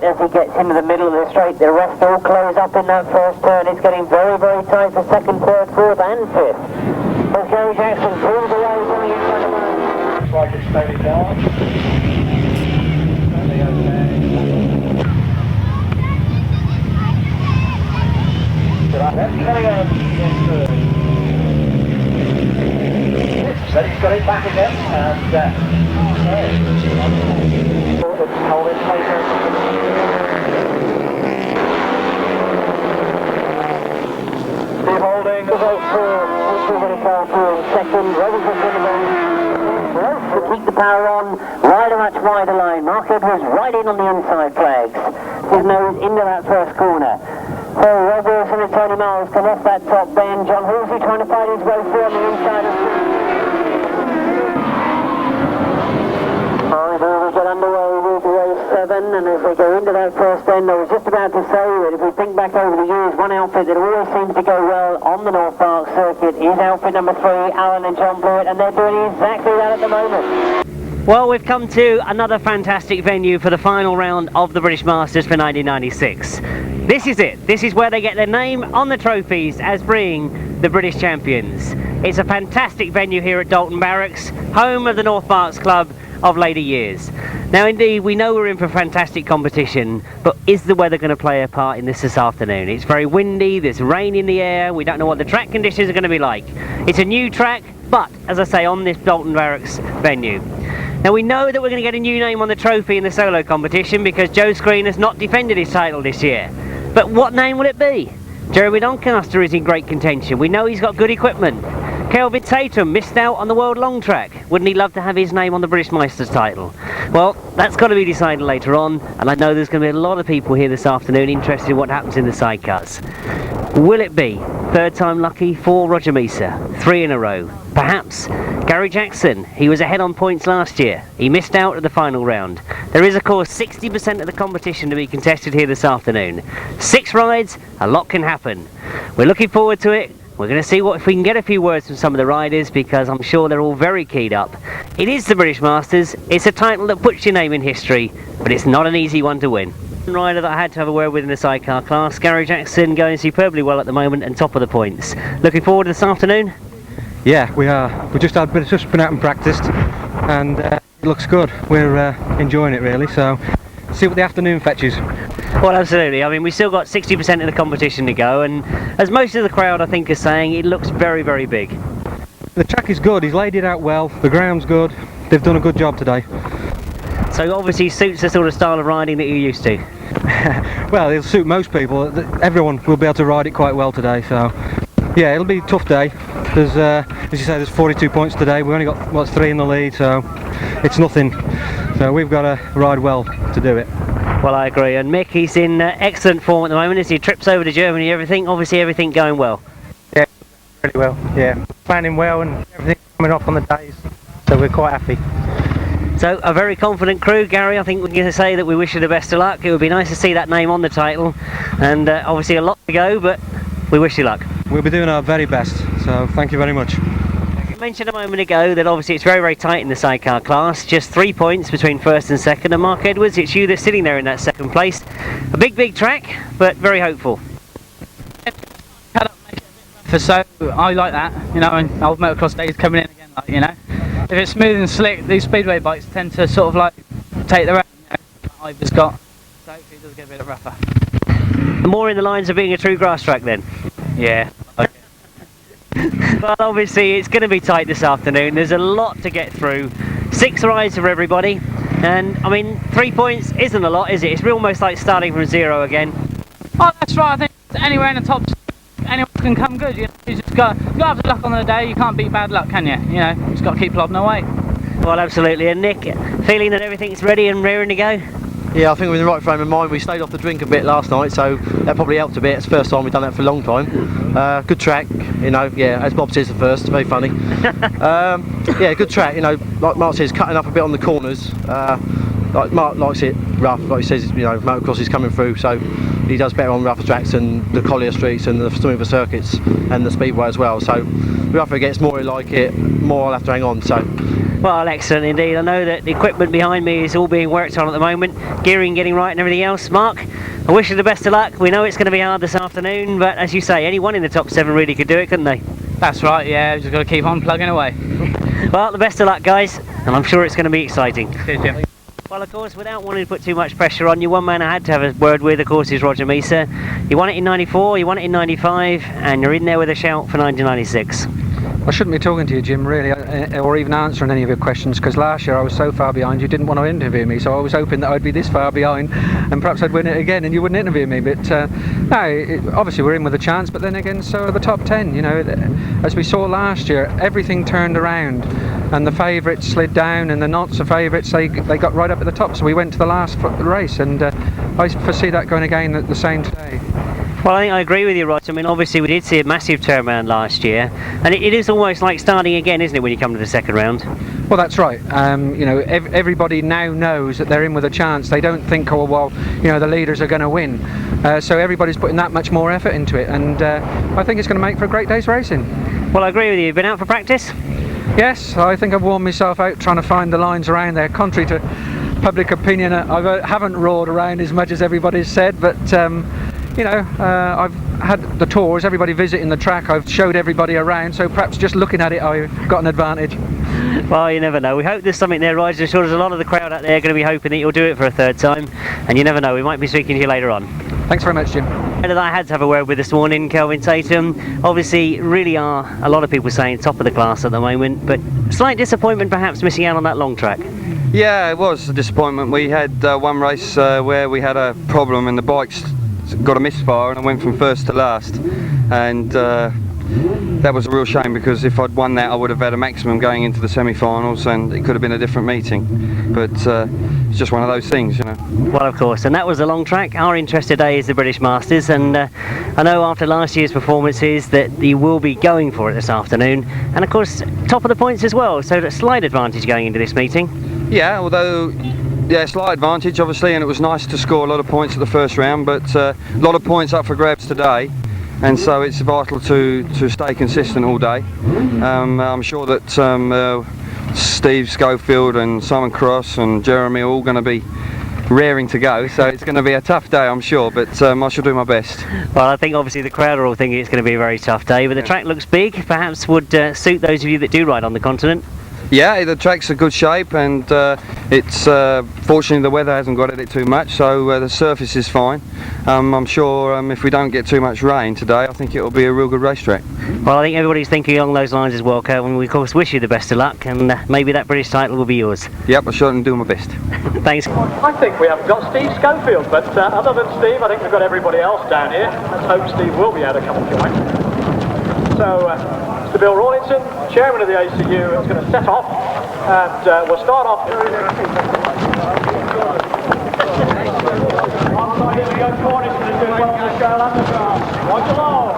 right as he gets into the middle of the straight. The rest all close up in that first turn. It's getting very, very tight for second, third, fourth and fifth. As Gary Jackson pulls away from the inside of the line. Like it's slowly down. That's Cunningham in third. So he's got it back again, and Colin Tatum. Steve holding the vote for second. To keep the power on, wide a much wider line. Mark Edwards right in on the inside flags. His nose into that first corner. So Roger Measor and Tony Miles come off that top bend. John Halsey trying to fight his way through on the inside of we get underway with race 7, and as they go into that first bend, I was just about to say that if we think back over the years, one outfit that always seems to go well on the North Park circuit is outfit number 3, Alan and John Blewitt, and they're doing exactly that at the moment. Well, we've come to another fantastic venue for the final round of the British Masters for 1996. This is it. This is where they get their name on the trophies as being the British champions. It's a fantastic venue here at Dalton Barracks, home of the North Parks Club of later years. Now indeed, we know we're in for fantastic competition, but is the weather going to play a part in this afternoon? It's very windy, there's rain in the air, we don't know what the track conditions are going to be like. It's a new track, but as I say, on this Dalton Barracks venue. Now we know that we're going to get a new name on the trophy in the solo competition because Joe Screen has not defended his title this year. But what name will it be? Jeremy Doncaster is in great contention. We know he's got good equipment. Kelvin Tatum missed out on the World Long Track. Wouldn't he love to have his name on the British Masters title? Well, that's got to be decided later on, and I know there's going to be a lot of people here this afternoon interested in what happens in the sidecars. Will it be third time lucky for Roger Measor? 3 in a row. Perhaps Gary Jackson. He was ahead on points last year. He missed out at the final round. There is, of course, 60% of the competition to be contested here this afternoon. 6 rides, a lot can happen. We're looking forward to it. We're going to see if we can get a few words from some of the riders because I'm sure they're all very keyed up. It is the British Masters. It's a title that puts your name in history, but it's not an easy one to win. Rider that I had to have a word with in the sidecar class, Gary Jackson, going superbly well at the moment and top of the points. Looking forward to this afternoon? Yeah, we are. We just been out and practiced, and it looks good. We're enjoying it really. So, see what the afternoon fetches. Well, absolutely. I mean, we've still got 60% of the competition to go, and as most of the crowd I think is saying, it looks very, very big. The track is good. He's laid it out well. The ground's good. They've done a good job today. So obviously suits the sort of style of riding that you're used to. Well, it'll suit most people. Everyone will be able to ride it quite well today. So, yeah, it'll be a tough day. There's, as you say, there's 42 points today. We've only got 3 in the lead, so it's nothing. So we've got to ride well to do it. Well, I agree. And Mick, he's in excellent form at the moment as he trips over to Germany. Obviously everything going well. Yeah, really well. Yeah, planning well and everything coming off on the days. So we're quite happy. So a very confident crew, Gary. I think we're going to say that we wish you the best of luck. It would be nice to see that name on the title, and obviously a lot to go, but we wish you luck. We'll be doing our very best, so thank you very much. You mentioned a moment ago that obviously it's very, very tight in the sidecar class, just 3 points between first and second, and Mark Edwards, it's you that's sitting there in that second place. A big, big track, but very hopeful. So I like that, you know, and old motocross days coming in again, like, you know. If it's smooth and slick, these speedway bikes tend to sort of like take the round, you know, Ivor's got, so hopefully it does get a bit rougher. More in the lines of being a true grass track then? Yeah. Okay. Well, obviously it's going to be tight this afternoon. There's a lot to get through. 6 rides for everybody, and I mean 3 points isn't a lot, is it? It's almost like starting from 0 again. Oh, that's right. I think anywhere in the top, anyone can come good. You know, you just got to have the luck on the day. You can't beat bad luck, can you? You know, just got to keep plodding away. Well, absolutely. And Nick, feeling that everything's ready and raring to go? Yeah, I think we're in the right frame of mind. We stayed off the drink a bit last night, so that probably helped a bit. It's the first time we've done that for a long time. Good track, you know, yeah, as Bob says the first, very funny. Yeah, good track, you know, like Mark says, cutting up a bit on the corners. Like Mark likes it rough, like he says, you know, motocross is coming through, so he does better on rougher tracks and the collier streets and the smoother circuits and the speedway as well. So the rougher it gets, more he like it, more I'll have to hang on. So Well, excellent indeed. I know that the equipment behind me is all being worked on at the moment, gearing, getting right and everything else. Mark, I wish you the best of luck. We know it's going to be hard this afternoon, but as you say, anyone in the top 7 really could do it, couldn't they? That's right, yeah, we've just got to keep on plugging away. Well, the best of luck, guys, and I'm sure it's going to be exciting. Cheers, Jim. Well, of course, without wanting to put too much pressure on you, one man I had to have a word with, of course, is Roger Measor. You won it in 94, you won it in 95, and you're in there with a shout for 1996. I shouldn't be talking to you, Jim, really, or even answering any of your questions, because last year I was so far behind you didn't want to interview me, so I was hoping that I'd be this far behind and perhaps I'd win it again and you wouldn't interview me. But no, obviously we're in with a chance, but then again, so are the top 10. You know, as we saw last year, everything turned around and the favourites slid down and the not so favourites, they got right up at the top, so we went to the last race, and I foresee that going again the same today. Well, I think I agree with you, Roger. I mean, obviously we did see a massive turnaround last year, and it is almost like starting again, isn't it, when you come to the second round? Well, that's right. You know, everybody now knows that they're in with a chance. They don't think, oh well, you know, the leaders are going to win. So everybody's putting that much more effort into it, and I think it's going to make for a great day's racing. Well, I agree with you. Been out for practice? Yes, I think I've worn myself out trying to find the lines around there. Contrary to public opinion, I haven't roared around as much as everybody's said, but you know, I've had the tours, everybody visiting the track, I've showed everybody around, so perhaps just looking at it I've got an advantage. Well, you never know. We hope there's something there, Roger. I'm sure there's a lot of the crowd out there going to be hoping that you'll do it for a third time, and you never know, we might be speaking to you later on. Thanks very much, Jim. And I had to have a word with this morning, Kelvin Tatum. Obviously, really are a lot of people saying top of the class at the moment, but slight disappointment perhaps missing out on that long track. Yeah, it was a disappointment. We had one race where we had a problem and the bikes got a misfire and I went from first to last, and that was a real shame, because if I'd won that I would have had a maximum going into the semi-finals and it could have been a different meeting, but it's just one of those things, you know. Well, of course, and that was a long track. Our interest today is the British Masters, and I know after last year's performances that you will be going for it this afternoon, and of course top of the points as well, so a slight advantage going into this meeting. Yeah, although yeah, slight advantage obviously, and it was nice to score a lot of points at the first round, but a lot of points up for grabs today, and so it's vital to stay consistent all day. I'm sure that Steve Schofield and Simon Cross and Jeremy are all going to be raring to go, so it's going to be a tough day, I'm sure, but I shall do my best. Well, I think obviously the crowd are all thinking it's going to be a very tough day, but the track looks big, perhaps would suit those of you that do ride on the continent. Yeah, the track's in good shape, and it's fortunately the weather hasn't got at it too much, so the surface is fine. I'm sure if we don't get too much rain today, I think it'll be a real good racetrack. Well, I think everybody's thinking along those lines as well, Kelvin. We of course wish you the best of luck, and maybe that British title will be yours. Yep, I shall do my best. Thanks. I think we haven't got Steve Schofield, but other than Steve, I think we've got everybody else down here. Let's hope Steve will be able to come and join. So, Mr. Bill Rawlinson, Chairman of the ACU, is going to set off, and we'll start off. Alongside him we go, Cornish, going to do well on the show, Underground. Roger Lobb.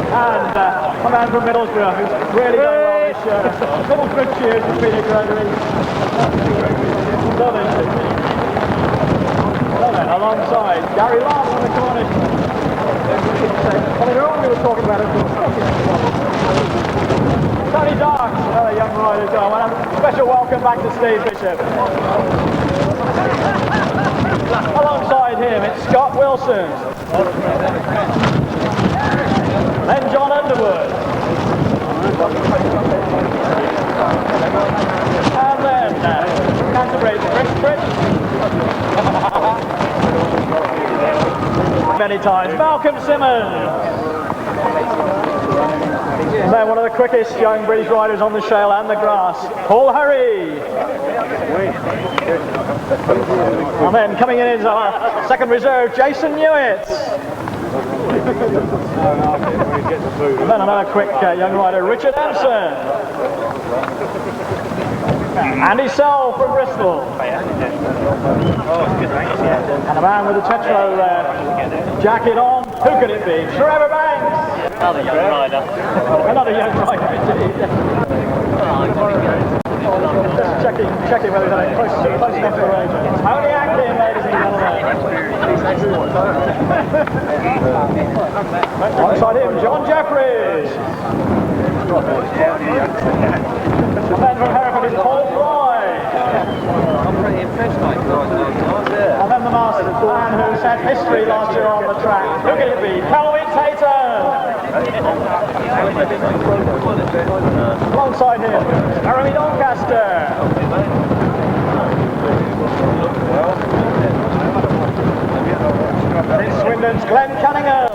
And a man from Middlesbrough, who's really done well this year. Middlesbrough cheers to Peter Gregory. Alongside Gary Lobb on the Cornish. Well, Earl, we were talking about it. Tony Dark, another young rider as well. And a special welcome back to Steve Bishop. Alongside him, it's Scott Wilson. Then John Underwood. And then Canterbury's Chris Fritz. Many times, Malcolm Simmons. And then one of the quickest young British riders on the shale and the grass, Paul Hurry. And then coming in is our second reserve, Jason Newitt. And then another quick young rider, Richard Anson. Andy Sell from Bristol. And a man with a Tetro jacket on. Who could it be? Trevor Banks. Another young rider. Another young rider indeed. Just checking whether they're close enough to the range. Tony Atkin, ladies and gentlemen. Alongside him, John Jeffries. then from Hereford is Paul Floyd. I'm pretty impressed, mate. And then the master man who set history last year on the track. Who can it be? Kelvin Tatum! Alongside him, Jeremy Doncaster. In Swindon's Glen Cunningham.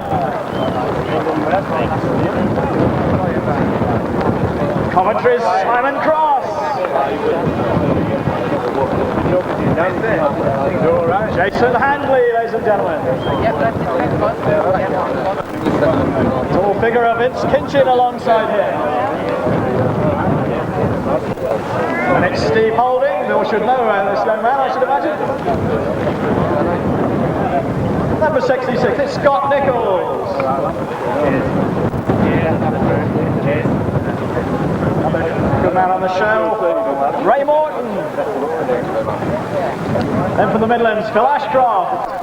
Coventry's Simon Cross. Jason Handley, ladies and gentlemen. Tall figure of Vince Kinchin alongside him. And it's Steve Holding. We all should know this young man, I should imagine. Number 66, it's Scott Nichols. Good man on the show, Ray Morton. Then from the Midlands, Phil Ashcroft.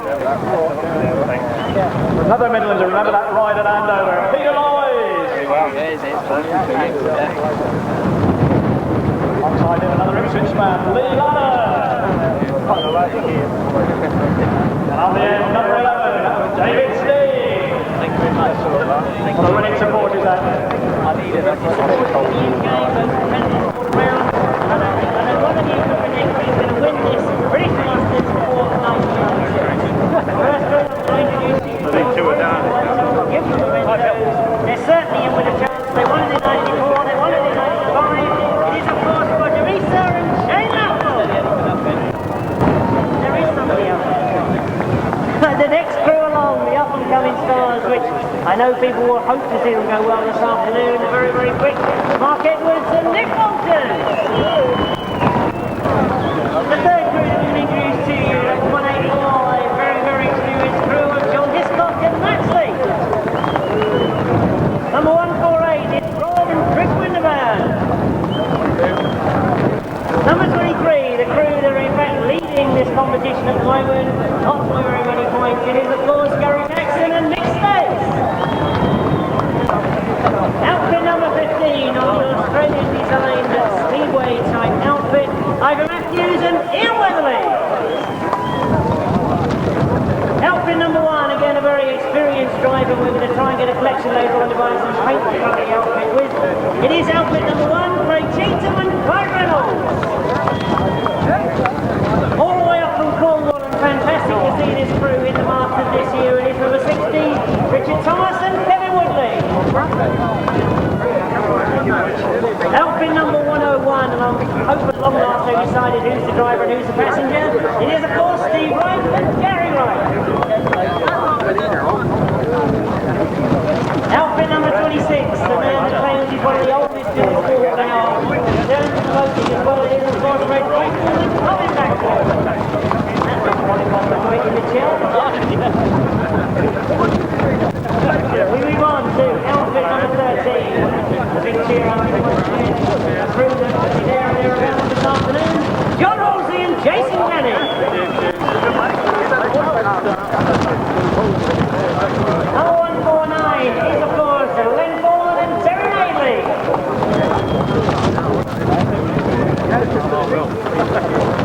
Another Midlander, remember that ride at Andover, Peter Lloyd. Alongside him, another Ipswich man, Leigh. And on the end, number 11, David Steen. What a winning support is that? They're certainly in with a chance. They won it in 94, they won it in 95. It is, of course, Roger Measor and Shane Lapham. There is somebody else. The next crew along, the up-and-coming stars, which I know people will hope to see them go well this afternoon. Very, very quick. Mark Edwards and Nick Bolton. The third crew that we've introduced to you, at 185, very, very experienced crew of John Hiscock and Maxley. Number 148 is Rob and Chris Winterburn. Number 23, the crew that are in fact leading this competition at the moment, not by very many points, it is of course Gary Jackson and Mick Stace. Outfit number 15 on the Australian designed Speedway type outfit, Ivor and Iain Weatherley. Outfit number 1, again a very experienced driver. We're going to try and get a collection later on to buy some paint to cover the outfit with. It is outfit number 1, Craig Cheatham and Clyde Reynolds. All the way up from Cornwall, and fantastic to see this crew in the Masters this year. It is number 60, Richard Thomas and Kevin Woodley. Outfit number 101, and I hope at long last they decided who's the driver and who's the passenger. It is of course Steve Wright and Gary Wright. Outfit number 26, the man that claims he's one of the oldest in the sport now. Turns to floating as well as of course Red White and Colin back there. That's not qualified for quick in the chill. We move on to outfit number 13. The big cheer on the crew that will be there and thereabouts this afternoon. John Halsey and Jason Glennie. Number 149 is of course Len Ford and Terry Naley.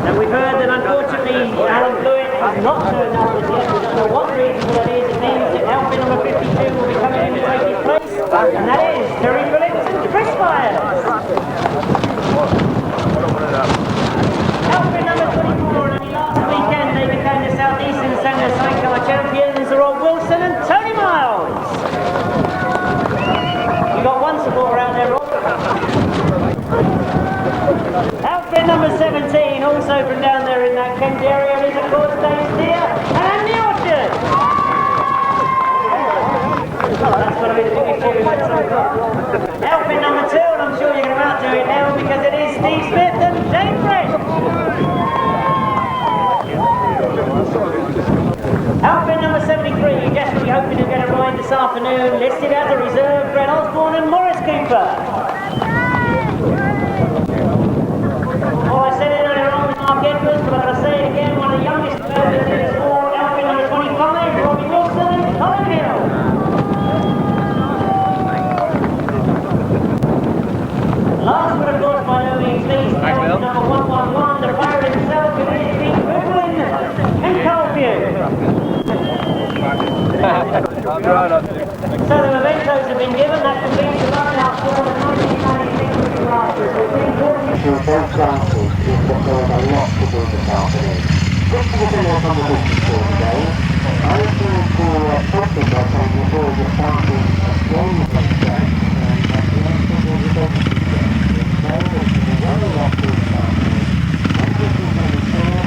And we've heard that unfortunately Alan Blewitt has not turned up as yet. We don't know what reason that is. It means that outfit number 52 will be coming in to take his place. And that is Terry Phillips and Chris Myers. Outfit number 24, and last weekend they became the South Eastern Centre Sidecar champions, Rob Wilson and Tony Miles. You got one supporter out there, Rob. Outfit number 17, also from down there in that Kent area, is of course Stace and Andy Orchard. That's going to be the biggest championship so far. Outfit number 2, and I'm sure you're going to outdo it now because it is Steve Smith and James Brett. Outfit number 73, you're desperately hoping to get a ride this afternoon, listed as a reserve, Brett Osborne and Morris Cooper. Oh, I said it earlier on with Mark Edwards, but I'm going to say it again, one of the youngest players in this sport, outfit number 25, Robbie Wilson and Colin Hill. I'll try not to. So the mementos have been given. That completes the run-out for the 1996 ride. Both classes is that there is a lot to do this afternoon. Just to get more from the distance for today, I was going to talk about how you do the starting game of the track, and that's the next thing we'll be talking about. So this is a very lot to start with. One person on the floor,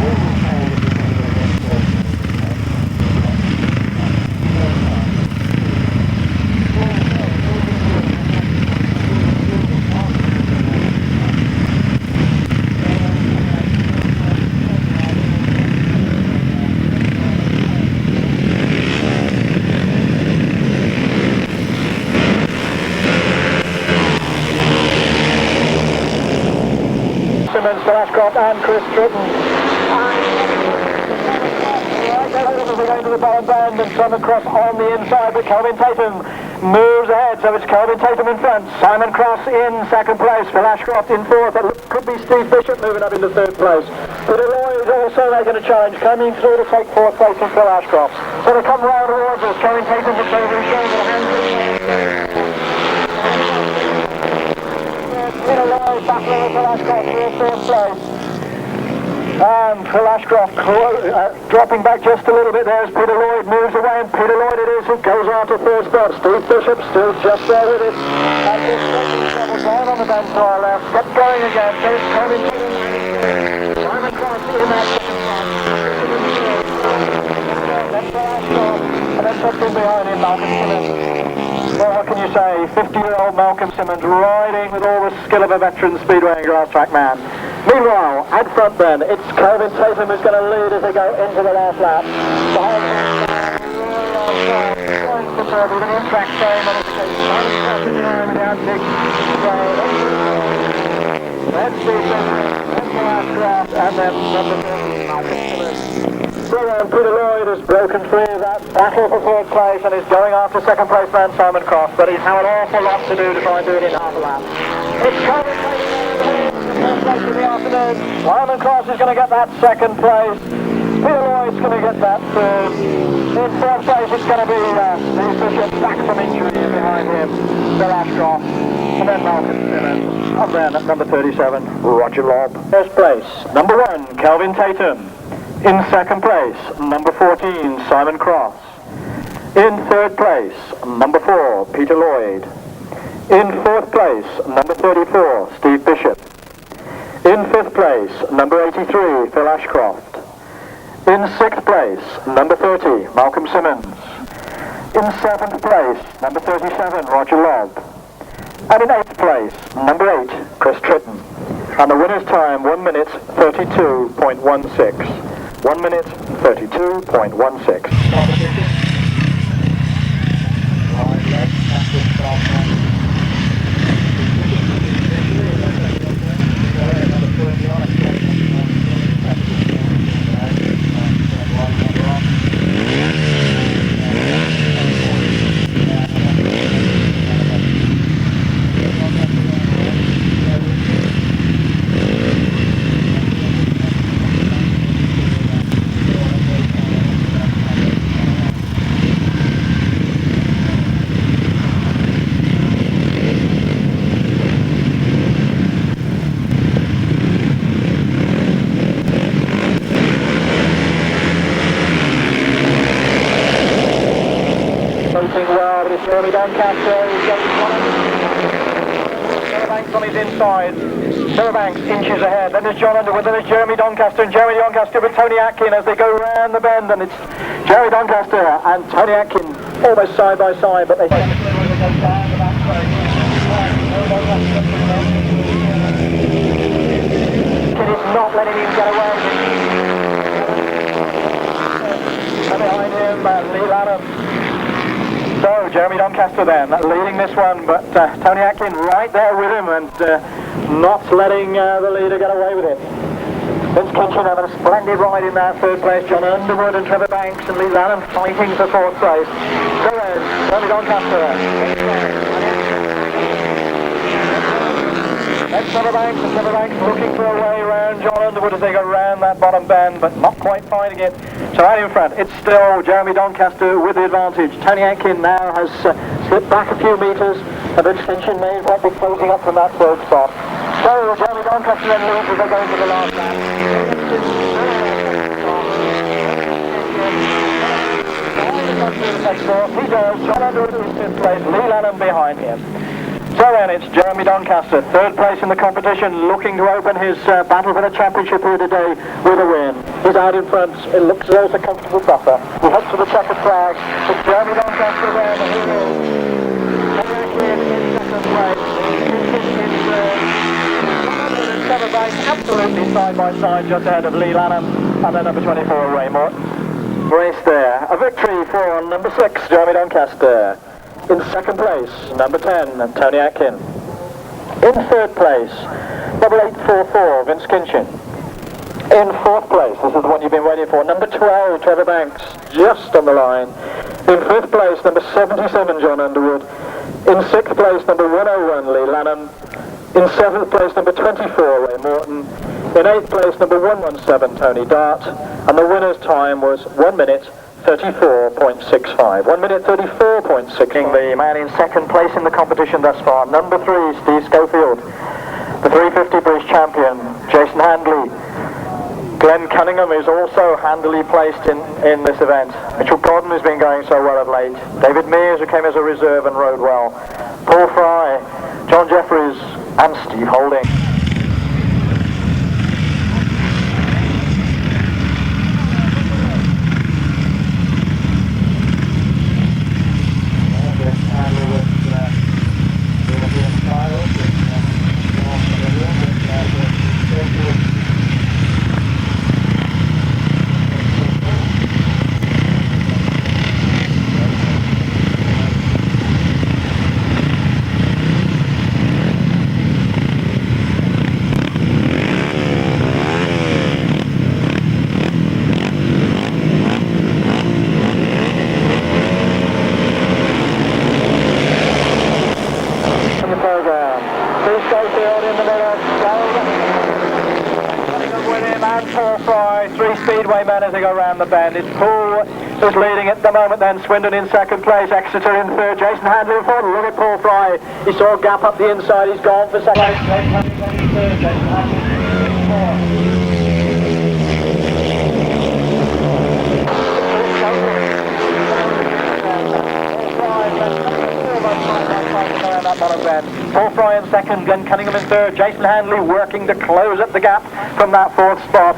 all the time that you're going to get and Chris Tritton. We're going to the bottom band and Simon Cross on the inside, but Kelvin Tatum moves ahead, so it's Kelvin Tatum in front, Simon Cross in second place, Phil Ashcroft in fourth, and it could be Steve Bishop moving up into third place. But Lloyd is also making a challenge, coming through to take fourth place in Phil Ashcroft. So they come round towards us, Kelvin Tatum looks over his shoulder, in a Lloyd battling with Phil Ashcroft for fourth place. And Phil Ashcroft dropping back just a little bit there as Peter Lloyd moves away, and Peter Lloyd it is who goes on to third spot. Steve Bishop still just there with it. And this double down on the bend to our left. Get going again. There's Colin. Simon Cross in that second spot. Then Phil Ashcroft, and then tucked in behind him, Malcolm Simmons. Well, what can you say? 50-year-old Malcolm Simmons riding with all the skill of a veteran speedway and grass track man. Meanwhile, at front then, it's Kelvin Tatum who's going to lead as they go into the last lap. Behind him, going to Trevor with an in-track frame on his case. Let's see, that's the last draft, and then number 30, Malcolm Simmons. So Peter Lloyd has broken free of that battle for third place and is going after second place man Simon Cross, but he's had an awful lot to do to try and do it in half a lap. It's Kelvin Tatum. First place in the afternoon. Simon Cross is going to get that second place. Peter Lloyd's going to get that third. In fourth place it's going to be Steve Bishop back from injury behind him. Phil Ashcroft. And then Malcolm Simmons. And then at number 37, Roger Lobb. First place, number 1, Kelvin Tatum. In second place, number 14, Simon Cross. In third place, number 4, Peter Lloyd. In fourth place, number 34, Steve Bishop. In fifth place, number 83, Phil Ashcroft. In sixth place, number 30, Malcolm Simmons. In seventh place, number 37, Roger Lobb. And in eighth place, number 8, Chris Tritton. And the winner's time, 1 minute 32.16. 1 minute 32.16. Jeremy Doncaster, Banks on his inside. Banks inches ahead. Then there's John Underwood. Then there's Jeremy Doncaster and Jeremy Doncaster with Tony Atkin as they go round the bend. And it's Jeremy Doncaster and Tony Atkin almost side by side, but they Atkin is not letting him get away. And behind him, Leigh Lanham. So, Jeremy Doncaster then, leading this one, but Tony Atkin right there with him and not letting the leader get away with it. Vince Kinchin having a splendid ride in that third place. John Underwood and Trevor Banks and Leigh Lanham fighting for fourth place. So then, Jeremy Doncaster. That's Trevor Banks looking for a way around John Underwood as they go round that bottom bend, but not quite finding it. So out in front, it's still Jeremy Doncaster with the advantage. Tony Atkin now has slipped back a few metres, and then Kinchin may in fact be closing up from that third spot. So Jeremy Doncaster then leads as they go into the last lap. He does. John Underwood is fifth place, Leigh Lanham behind him. So then it's Jeremy Doncaster, third place in the competition, looking to open his battle for the championship here today with a win. He's out in front, it looks as though it's a comfortable buffer. He heads for the checkered flag. It's Jeremy Doncaster there, the hero. Atkin in second place. Kinchin in third. Trevor Banks absolutely side by side just ahead of Leigh Lanham, and then number 24, Ray Moore. Race there. A victory for number 6, Jeremy Doncaster. In second place, number 10, Tony Atkin. In third place, number 844, Vince Kinchin. In fourth place, this is the one you've been waiting for, number 12, Trevor Banks, just on the line. In fifth place, number 77, John Underwood. In sixth place, number 101, Leigh Lanham. In seventh place, number 24, Ray Morton. In eighth place, number 117, Tony Dart. And the winner's time was 1 minute 34.65. 1 minute 34.6. The man in second place in the competition thus far, number 3, Steve Schofield. The 350 British champion, Jason Handley. Glen Cunningham is also handily placed in this event. Mitchell Gordon has been going so well of late. David Mears, who came as a reserve and rode well. Paul Fry, John Jeffries, and Steve Holding. As they go round the bend. It's Paul who's leading at the moment, then Swindon in second place, Exeter in third, Jason Handley in fourth. Look at Paul Fry, he saw a gap up the inside, he's gone for second place. Paul Fry in second, Glen Cunningham in third, Jason Handley working to close up the gap from that fourth spot.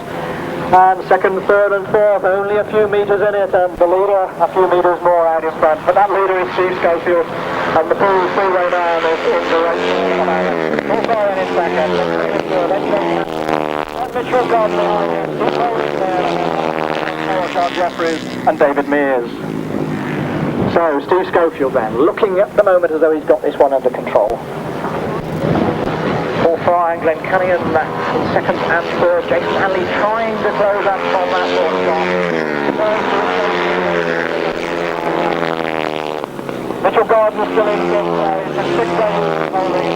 And second, third and fourth, only a few metres in it, and the leader a few metres more out in front. But that leader is Steve Schofield, and the pool freeway man is in the race. Paul Fry in second, and Mitchell Gordon, John Jeffries, and David Mears. So, Steve Schofield then, looking at the moment as though he's got this one under control. Paul Fry and Glen Cunningham in second and third. Jason Handley trying to close up on that fourth spot. Mitchell Gordon still in fifth place, and sixth place holding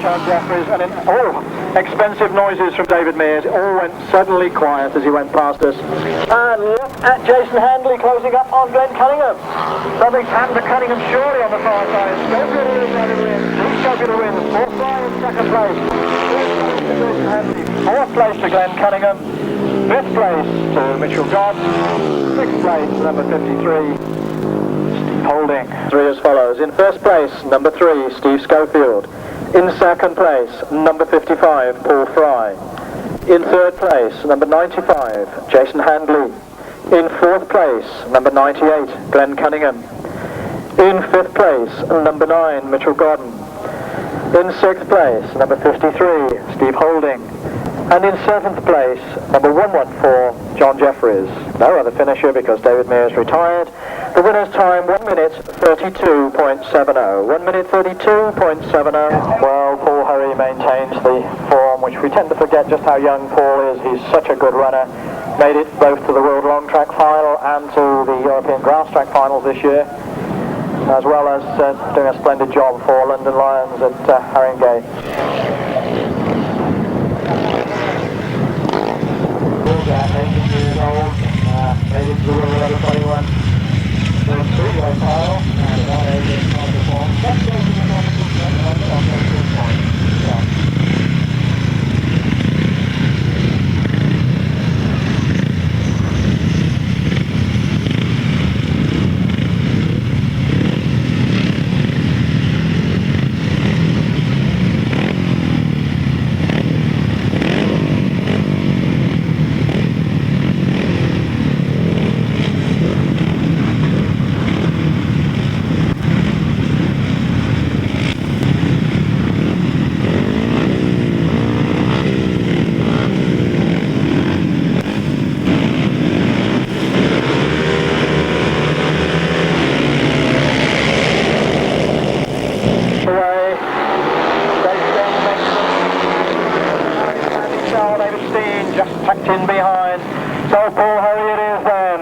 John Jeffries, and expensive noises from David Mears. It all went suddenly quiet as he went past us. And look at Jason Handley closing up on Glen Cunningham. Something's happened to Cunningham surely on the far side. Schofield wins. Schofield wins. Fourth Fry in second place. Fourth place to Glen Cunningham. Fifth place to Mitchell Gordon. Sixth place to number 53. Steve Holding. Three as follows. In first place, number 3, Steve Schofield. In second place, number 55, Paul Fry. In third place, number 95, Jason Handley. In fourth place, number 98, Glen Cunningham. In fifth place, number 9, Mitchell Gordon. In sixth place, number 53, Steve Holding. And in seventh place, number 114, John Jeffries. No other finisher because David Mears retired. The winner's time, 1 minute 32.70. 1 minute 32.70. Well, Paul Hurry maintains the form, which we tend to forget just how young Paul is. He's such a good runner. Made it both to the World Long Track Final and to the European Grasstrack Finals this year, as well as doing a splendid job for London Lions at Haringey.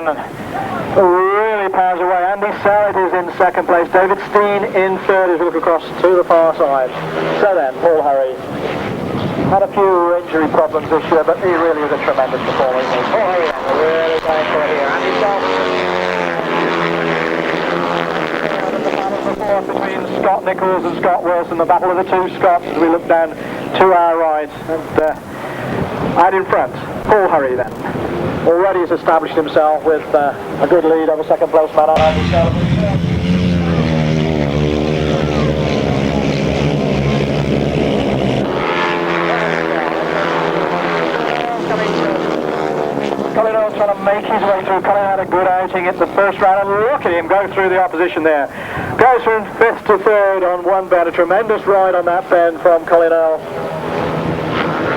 again. Really powers away. Andy Sallet is in second place. David Steen in third as we look across to the far side. So then, Paul Hurry had a few injury problems this year, but he really is a tremendous performer. Paul Hurry really going for it here. Andy Sallet between Scott Nichols and Scott Wilson, the battle of the two Scots as we look down 2 hour rides. And in front, Paul Hurry then. Already has established himself with a good lead over second place man on Andy Sallet. Colin Earl trying to make his way through. Colin had a good outing at the first round, and look at him go through the opposition there. Goes from 5th to 3rd on one bend. A tremendous ride on that bend from Colin Earl.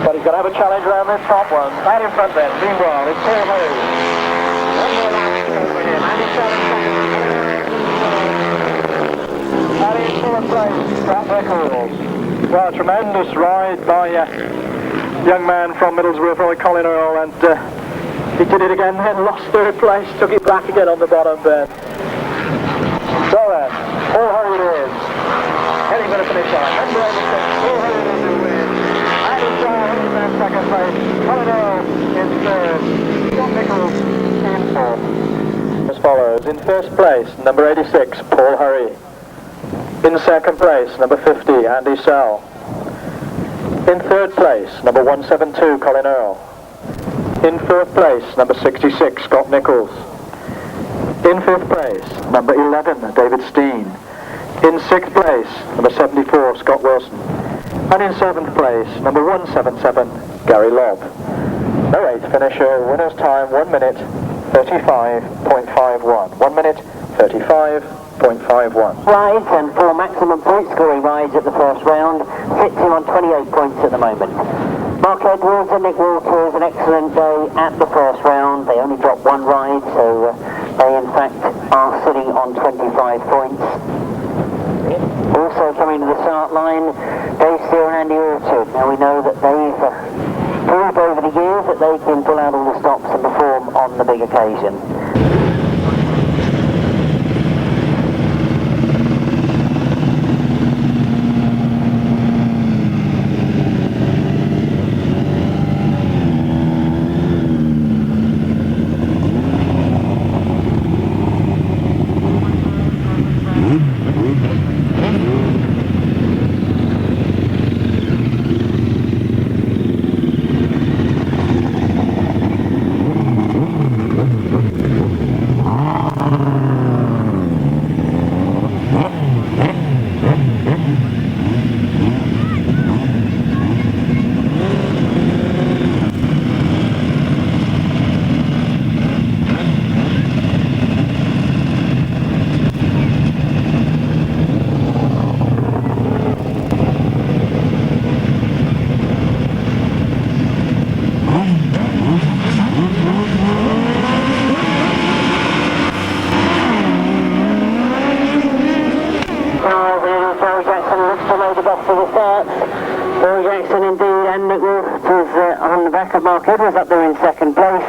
But he's going to have a challenge around this top one. Right in front then. Meanwhile, it's Paul Hurry. And in fourth place, Scott Nichols. Well, a tremendous ride by a young man from Middlesbrough, Colin Earl, and he did it again then, lost third place, took it back again on the bottom bend. So then, Paul Hurry it is. Heading for the finish line. Number 86, Paul Hurry is the win. In second place, Colin Earl in third, Scott Nichols in fourth. As follows, in first place, number 86, Paul Hurry. In second place, number 50, Andy Sell. In third place, number 172, Colin Earl. In fourth place, number 66, Scott Nichols. In fifth place, number 11, David Steen. In sixth place, number 74, Scott Wilson. And in seventh place, number 177, Gary Lobb. The eighth finisher, winner's time 1 minute 35.51. 1 minute 35.51. Rides and 4 maximum point scoring rides at the first round. Sits him on 28 points at the moment. Mark Edwards and Nick Walters, an excellent day at the first round. They only dropped 1 ride, so they in fact are sitting on 25 points. Also coming to the start line, Dave Steele and Andy Orchard. Now we know that they've proved over the years that they can pull out all the stops and perform on the big occasion. Mark Edwards up there in second place.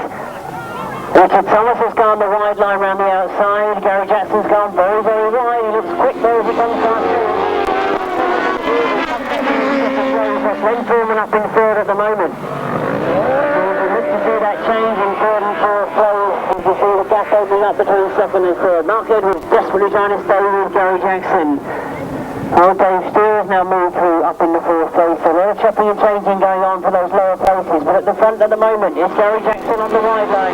Richard Thomas has gone the wide line round the outside. Gary Jackson's gone very, very wide. He looks quick there as he comes down through. Glen Foreman up in third at the moment. We look to see that change in third and fourth place. You can see the gap opening up between second and third. Mark Edwards desperately trying to stay with Gary Jackson. Old Dave Steele has now moved through up in the fourth place, so a lot of chopping and changing going on for those lower places, but at the front at the moment is Gary Jackson on the wide line.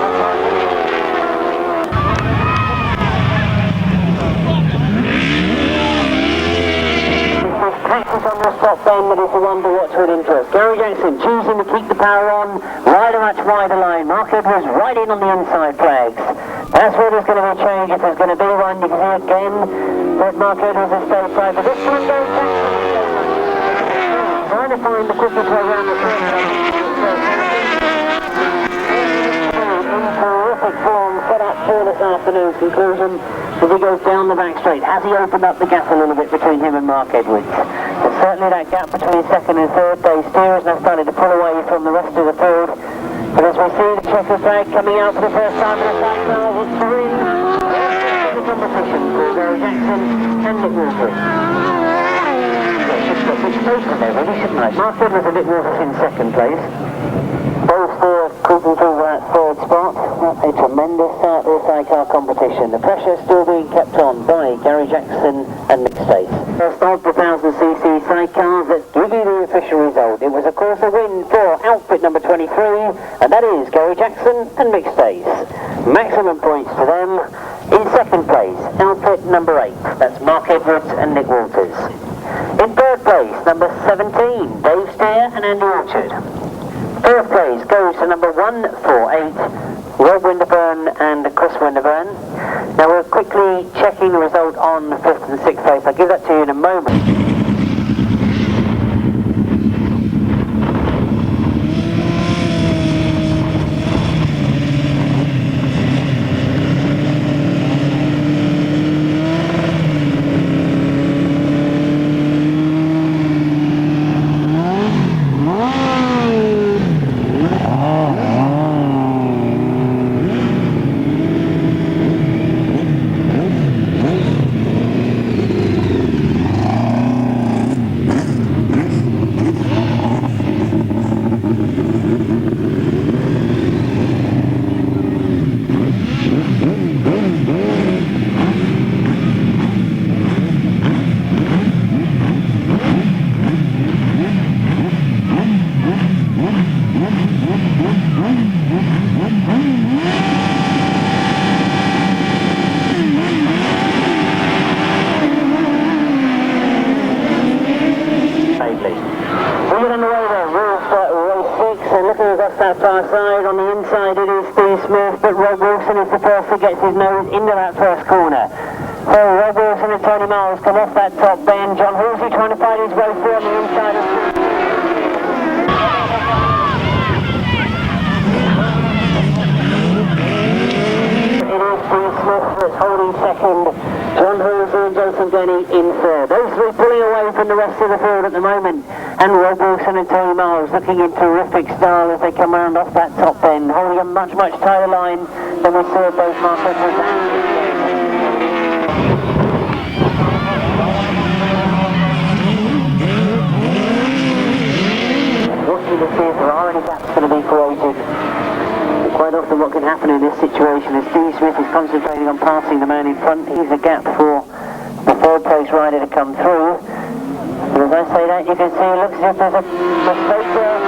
It's practice on the stop bend that is the one to watch with interest. Gary Jackson choosing to keep the power on, ride a much wider line. Mark Edwards right in on the inside flags. That's where there's going to be a change, if there's going to be one. You can see again that Mark Edwards has stayed right, but this time Gary Jackson trying to find the quickest way around the turn. In terrific form, set up for this afternoon's conclusion as he goes down the back straight. Has he opened up the gap a little bit between him and Mark Edwards? But certainly that gap between second and third, Dave Steele has now started to pull away from the rest of the field. But as we see the checkered flag coming out for the first time in the Sidecars, it's for in the competition for Gary Jackson and Nick Wolford. I should put Mick Stace in there really, shouldn't I? Mark Edwards and Nick Wolford in second place. Both still cruising through that third spot. That's a tremendous start to the sidecar competition. The pressure still being kept on by Gary Jackson and Mick Stace. First of the 1000cc sidecars, let's give you the official result. It was of course a win for outfit number 23, and that is Gary Jackson and Mick Stace. Maximum points to them. In second place, outfit number 8, that's Mark Edwards and Nick Walters. In third place, number 17, Dave Steer and Andy Orchard. Fourth place goes to number 148, Rob Winterburn and Chris Winterburn. Now we're quickly checking the result on 5th and 6th place. I'll give that to you in a moment. That far side, on the inside it is Steve Smith, but Rob Wilson is the first that gets his nose into that first corner. So Rob Wilson and Tony Miles come off that top bend. John Halsey trying to fight his way through on the inside of Steve. It is Steve Smith that's holding second. John Halsey and Jason Glenie in third. Those three pulling away from the rest of the field at the moment. And Rob Wilson and Tony Miles looking in terrific style as they come round off that top bend, holding a much tighter line than we saw both Mark Edwards and watching to see if there are any gaps going to be created. Quite often what can happen in this situation is Steve Smith is concentrating on passing the man in front. He's a gap for the third place rider to come through. But as I say that, you can see it looks as if there's a mistake there.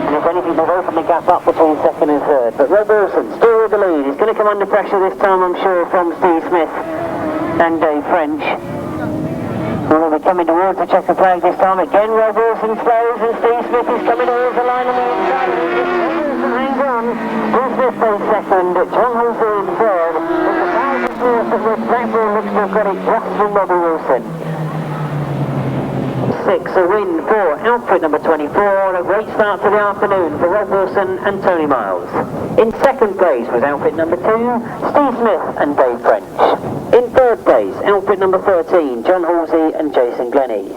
And if anything, they've opened the gap up between second and third. But Rob Wilson still with the lead. He's going to come under pressure this time, I'm sure, from Steve Smith and Dave French. Well, they're coming towards the checker flag this time. Again, Rob Wilson slows and Steve Smith is coming towards the line on the inside. Hangs on. Steve Smith goes second. John Halsey in third. It's a thousand fourth that Rick Blackburn looks to have got it just from Robbie Wilson. 6, a win for outfit number 24, and a great start to the afternoon for Rob Wilson and Tony Miles. In second place was outfit number 2, Steve Smith and Dave French. In third place, outfit number 13, John Halsey and Jason Glenie.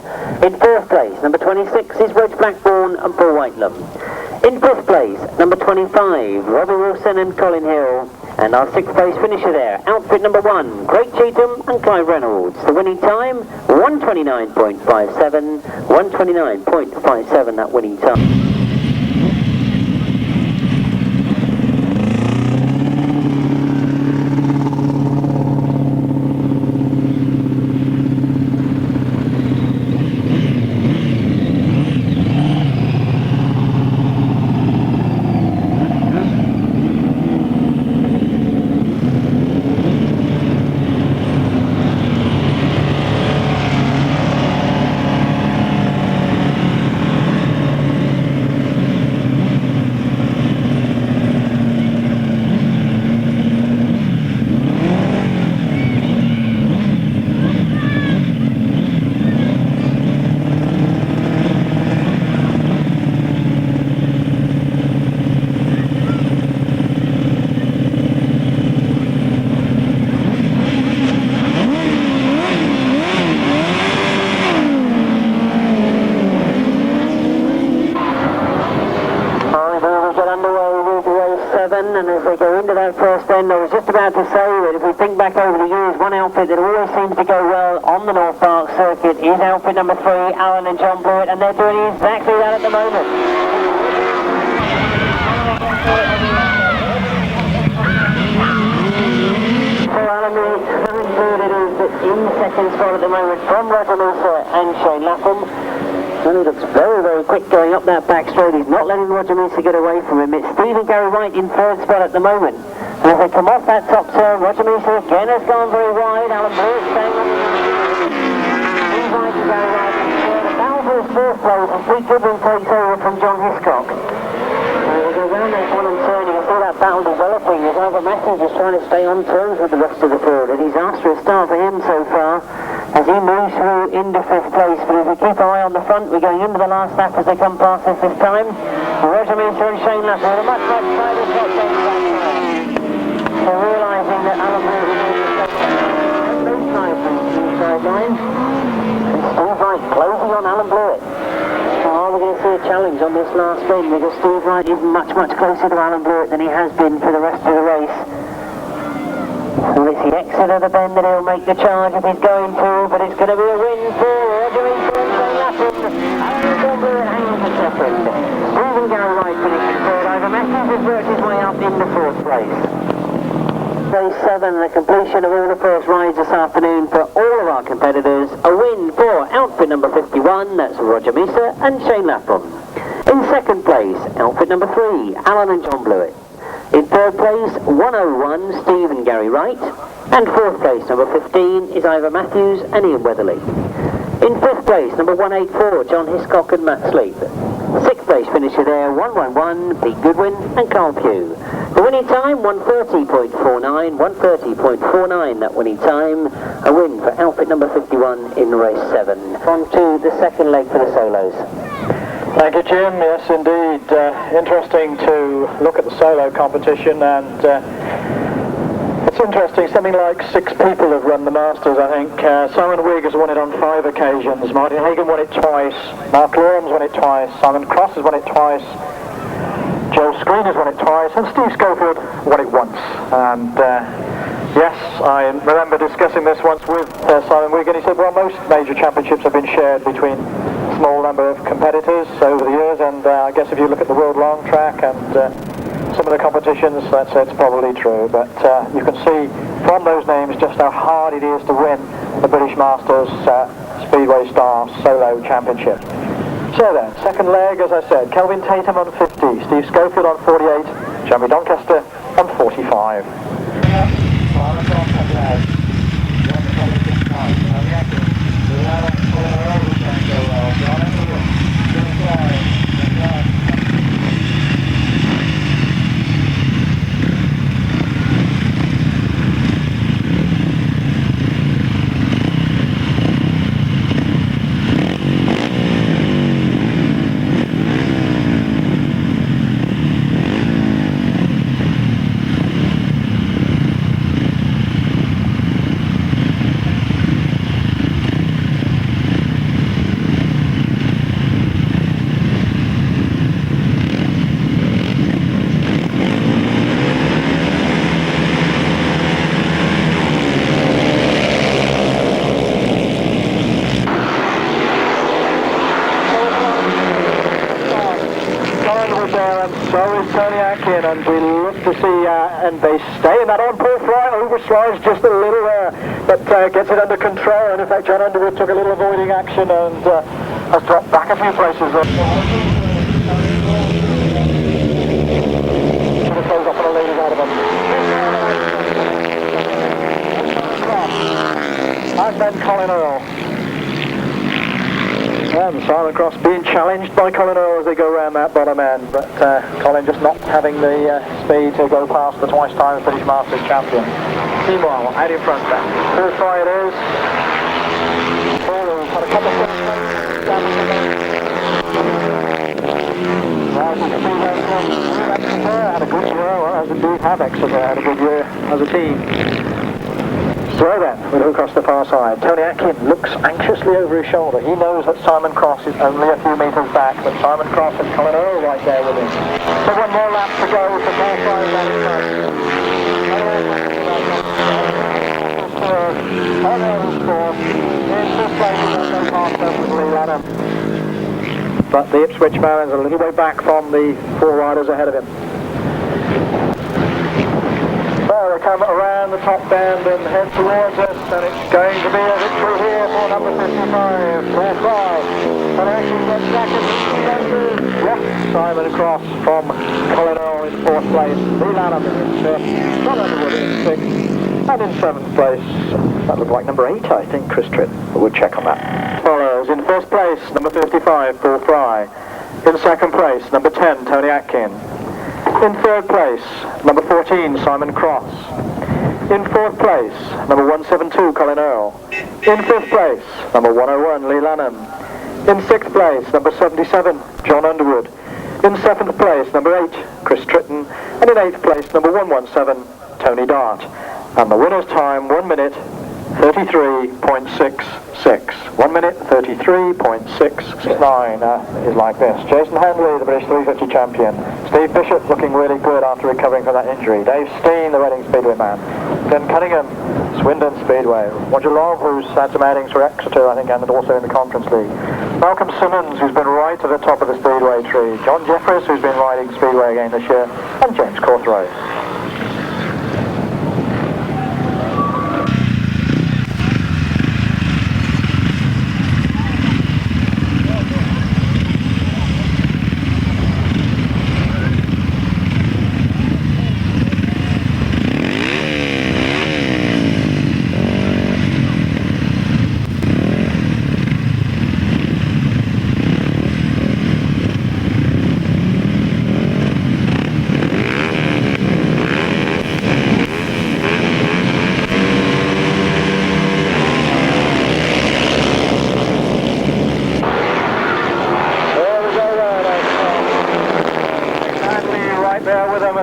In fourth place, number 26 is Reg Blackburn and Paul Whitelam. In fifth place, number 25, Robbie Wilson and Colin Hill. And our sixth place finisher there, outfit number 1, Craig Cheetham and Clive Reynolds. The winning time, 1:29.57, 1:29.57 that winning time. that first end, I was just about to say that if we think back over the years, one outfit that always seems to go well on the North Park circuit is outfit number 3, Alan and John Blewitt, and they're doing exactly that at the moment. So Alan Blewitt is in second spot at the moment from Roger Measor and Shane Lapham. And he looks very, very quick going up that back straight. He's not letting Roger Measor get away from him. It's Steve and Gary Wright in third spot at the moment. And as they come off that top turn, Roger Measor again has gone very wide. Alan Blewitt staying on the Steve Wright and Gary Wright in third. A battle for his fourth place, and Pete Goodwin takes over from John Hiscock. As they go round that one and turn, you can see that battle developing as Ivor Matthews is trying to stay on terms with the rest of the field. And he's asked for a start for him so far, as he moves through into fifth place. But if we keep our eye on the front, we're going into the last lap as they come past us this time. Roger Measor and Shane Lapham with a much tighter shot going back. So realising that Alan Blewitt is going to take those time from the inside line. And Steve Wright closing on Alan Blewitt. So are we going to see a challenge on this last bend, because Steve Wright is much, much closer to Alan Blewitt than he has been for the rest of the race. Well, it's the exit of the bend that he'll make the charge if he's going to, but it's going to be a win for Roger Measor and Shane Lapham. Alan John Blewitt hanging for second. Steve and Gary Wright finishing third. Ivor Matthews has worked his way up into fourth place. Race 7, the completion of all the first rides this afternoon for all of our competitors. A win for outfit number 51, that's Roger Measor and Shane Lapham. In second place, outfit number 3, Alan and John Blewitt. In third place, 101, Steve and Gary Wright. And fourth place, number 15, is Ivor Matthews and Iain Weatherley. In fifth place, number 184, John Hiscock and Matt Sleep. Sixth place finisher there, 111, Pete Goodwin and Carl Pugh. The winning time, 130.49, 130.49 that winning time. A win for outfit number 51 in race 7. On to the second leg for the solos. Thank you, Jim. Yes, indeed. Interesting to look at the solo competition, and it's interesting. Something like 6 people have run the Masters, I think. Simon Wigg has won it on 5 occasions. Martin Hagan won it twice. Mark Lawrence won it twice. Simon Cross has won it twice. Joe Screen has won it twice, and Steve Schofield won it once. And yes, I remember discussing this once with Simon Wigg, and he said, well, most major championships have been shared between a small number of competitors over the years, and I guess if you look at the World Long Track and some of the competitions, that's probably true. But you can see from those names just how hard it is to win the British Masters Speedway Star Solo Championship. So then, second leg, as I said, Kelvin Tatum on 50, Steve Schofield on 48, Jeremy Doncaster on 45. And we look to see, and they stay in that on-pull fly, overslides just a little there, but gets it under control, and in fact John Underwood took a little avoiding action and has dropped back a few places. Close up on the ladies out of them. And then Colin Earl. And Simon Cross being challenged by Colin Earl as they go around that bottom end, but Colin just not having the speed to go past the twice-time British Masters champion. Meanwhile, out in front there. First try it is. Had a couple of had a good year, well, as indeed have Exeter had a good year as a team. So then, we look across the far side. Tony Atkin looks anxiously over his shoulder. He knows that Simon Cross is only a few metres back, but Simon Cross and Colin Earl right there with him. So one more lap to go for more 5 laps. But the Ipswich man is a little way back from the four riders ahead of him. So they come around the top bend and head towards us, and it's going to be a victory here for number 55, Paul Fry. And actually gets second, yes, Simon Cross from Colin Earl in fourth place, Leigh Lanham in fifth, John Underwood in sixth, and in seventh place, that looked like number 8, I think, Chris Tripp, but we'll check on that. Follows in first place, number 55, Paul Fry. In second place, number 10, Tony Atkin. In third place, number 14, Simon Cross. In fourth place, number 172, Colin Earl. In fifth place, number 101, Leigh Lanham. In sixth place, number 77, John Underwood. In seventh place, number 8, Chris Tritton. And in eighth place, number 117, Tony Dart. And the winner's time, 1 minute 33.66. 1 minute 33.69 is like this. Jason Handley, the British 350 champion. Steve Bishop looking really good after recovering from that injury. Dave Steen, the Reading Speedway man. Glen Cunningham, Swindon Speedway. Roger Lobb, who's had some outings for Exeter, I think, and also in the Conference League. Malcolm Simmons, who's been right to the top of the Speedway tree. John Jeffries, who's been riding Speedway again this year. And James Corthrow.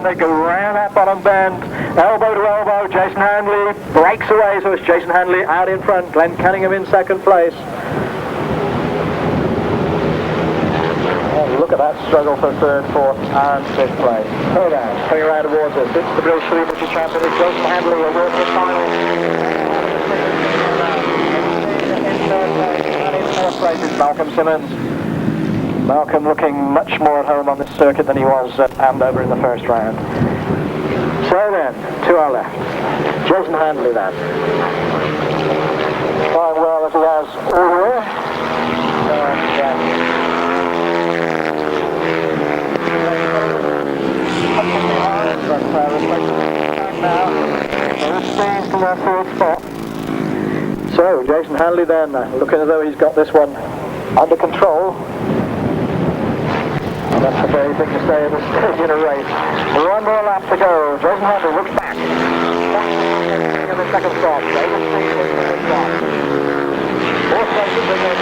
They go round that bottom bend, elbow to elbow. Jason Handley breaks away, so it's Jason Handley out in front. Glen Cunningham in second place. Oh, look at that struggle for third, fourth, and fifth place. Hold on, coming around towards us. It's the British 350 champion. It's Jason Handley will work the final. In third place, and in fourth place is Malcolm Simmons. Malcolm looking much more at home on this circuit than he was at Andover in the first round. So then, to our left, Jason Handley then. Flying well as he has all the way. So, Jason Handley then, looking as though he's got this one under control. That's the very thing to say at this stage in a race. One more lap to go. Jason Handley looks back. In the second stop. Fourth place is in there.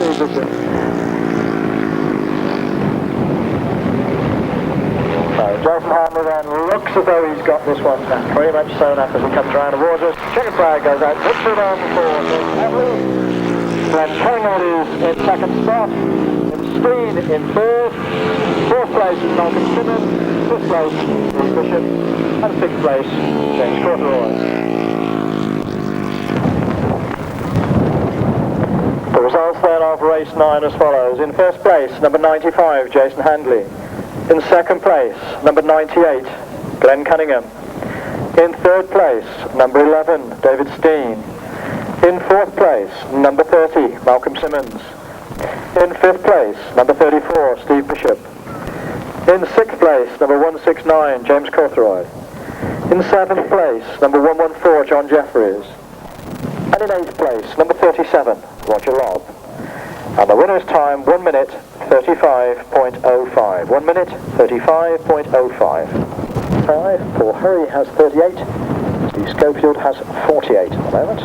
Fifth place. So Jason Handley then looks as though he's got this one pretty much sewn up as he comes around towards us. Checkered flag goes out. Victory down for Glen Cunningham is in second spot, Steen in third, fourth place is Malcolm Simmons, fifth place is Bishop, and sixth place James Corthrow. The results then of race 9 as follows. In first place, number 95, Jason Handley. In second place, number 98, Glen Cunningham. In third place, number 11, David Steen. In fourth place, number 30, Malcolm Simmons. In fifth place, number 34, Steve Bishop. In sixth place, number 169, James Corthrow. In seventh place, number 114, John Jeffries. And in eighth place, number 37, Roger Lobb. And the winner's time, 1 minute 35.05. 1 minute 35.05. Paul Hurry has 38. Steve Schofield has 48 at the moment.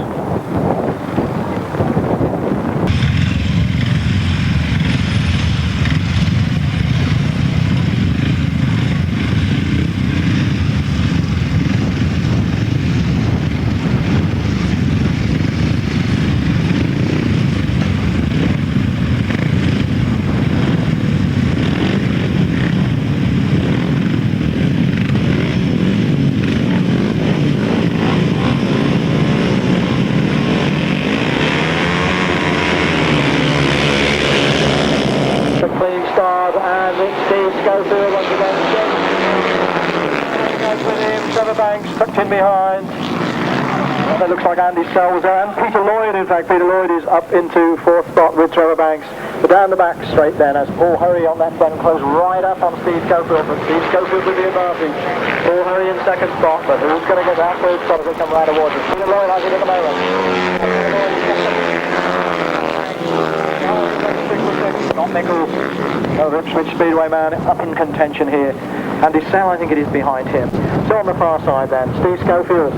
in behind. That looks like Andy Sell was there, and Peter Lloyd. In fact, Peter Lloyd is up into 4th spot with Trevor Banks. But down the back straight then, as Paul Hurry on that front close right up on Steve Schofield, but Steve Schofield with the advantage. Paul Hurry in 2nd spot, but who's going to get that 3rd spot as they come right towards us? Peter Lloyd has it at the moment. Not Nichols, over Ipswich Speedway man, up in contention here. Andy Sell, I think it is behind him. So on the far side then, Steve Schofield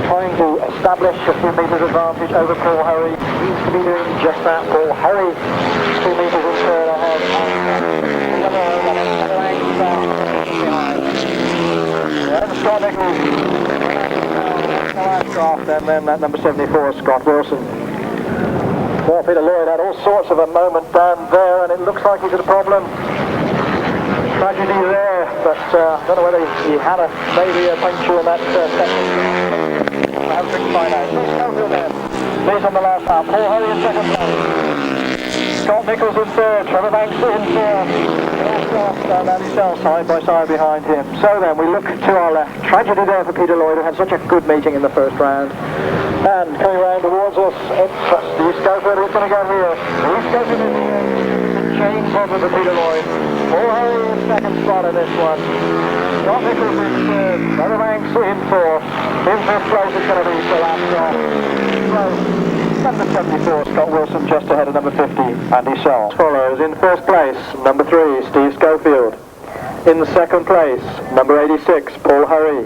trying to establish a few metres advantage over Paul Hurry. Seems to be doing just that. Paul Hurry 2 metres in third ahead. Scott Nichols, Ashcroft, and then that number 74, Scott Wilson. Well, Peter Lloyd had all sorts of a moment down there, and it looks like he's got a problem. Tragedy there, but I don't know whether he had maybe a puncture in that section. I haven't been find out. Lee's on the last lap. Paul Hurry in 2nd place. Scott Nichols in 3rd. Trevor Banks in 4th. And Andy Sell side by side behind him. So then we look to our left. Tragedy there for Peter Lloyd, who had such a good meeting in the 1st round. And coming round towards us, it's Steve Schofield. Who's going to go here? Steve Schofield in the change over to Peter Lloyd. Paul Hurry in 2nd spot in this one. Scott Nichols in 3rd. Trevor Banks in 4th. In 5th place it's going to be for Lapham. Number 74, Scott Wilson, just ahead of number 50, Andy Sell. Follows in 1st place, number 3, Steve Schofield. In 2nd place, number 86, Paul Hurry.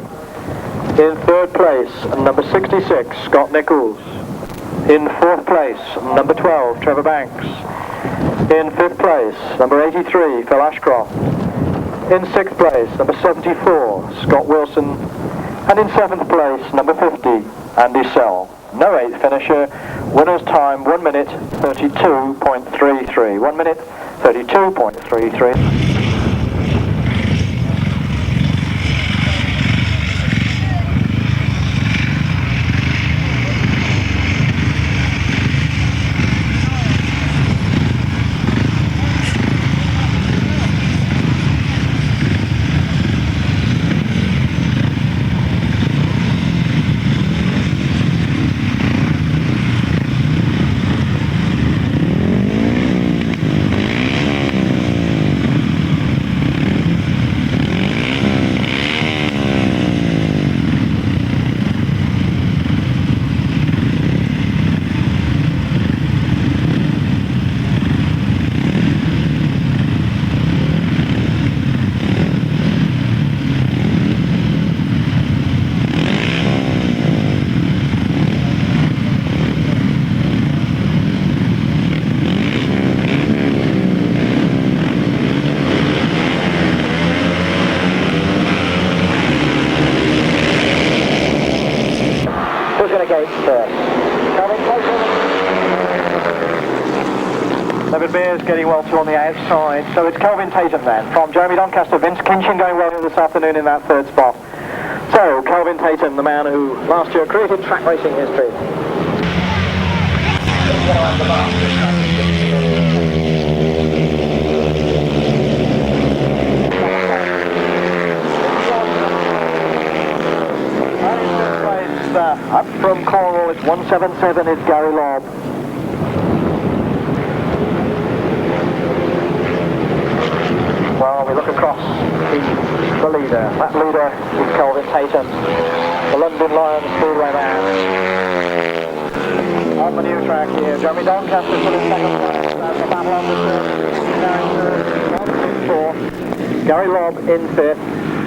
In 3rd place, number 66, Scott Nichols. In 4th place, number 12, Trevor Banks. In 5th place, number 83, Phil Ashcroft. In 6th place, number 74, Scott Wilson. And in 7th place, number 50, Andy Sell. No 8th finisher. Winner's time 1 minute 32.33. 1 minute 32.33. Getting well too on the outside, so it's Kelvin Tatum then from Jeremy Doncaster. Vince Kinchin going well this afternoon in that 3rd spot. So Kelvin Tatum, the man who last year created track racing history. Up from Cornwall, it's 177 is Gary Lobb. Well, we look across the leader. That leader is Kelvin Tatum, the London Lions Speedway man. On the new track here, Jeremy Doncaster still in 2nd place. That's the battle on the 3rd. Gary Lobb in 5th.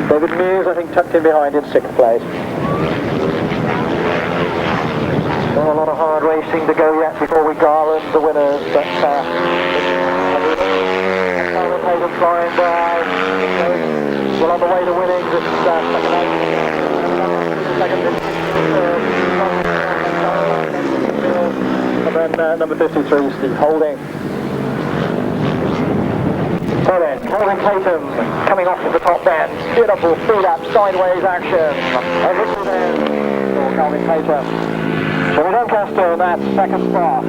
David Mears, I think, tucked in behind in 6th place. Still a lot of hard racing to go yet before we garland the winners, but Tatum flying by. Well, on the way to winning this second and then number 53, Steve Holding. So then, Kelvin Tatum coming off of the top bend. Beautiful speed-up, sideways action. Everything there for Kelvin Tatum. Jeremy Doncaster in that 2nd spot.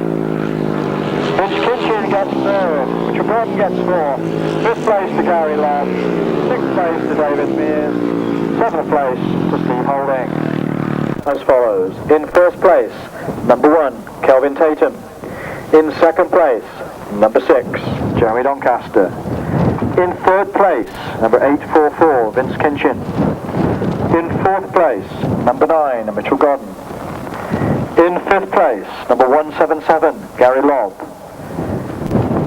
Kinchin gets 3rd. Winterburn gets 4th. 5th place to Gary Lobb. 6th place to David Mears. 7th place to Steve Holding. As follows: in 1st place, number 1, Kelvin Tatum. In 2nd place, number 6, Jeremy Doncaster. In 3rd place, number 844, Vince Kinchin. In 4th place, number 9, Mitchell Godden. In 5th place, number 177, Gary Lobb.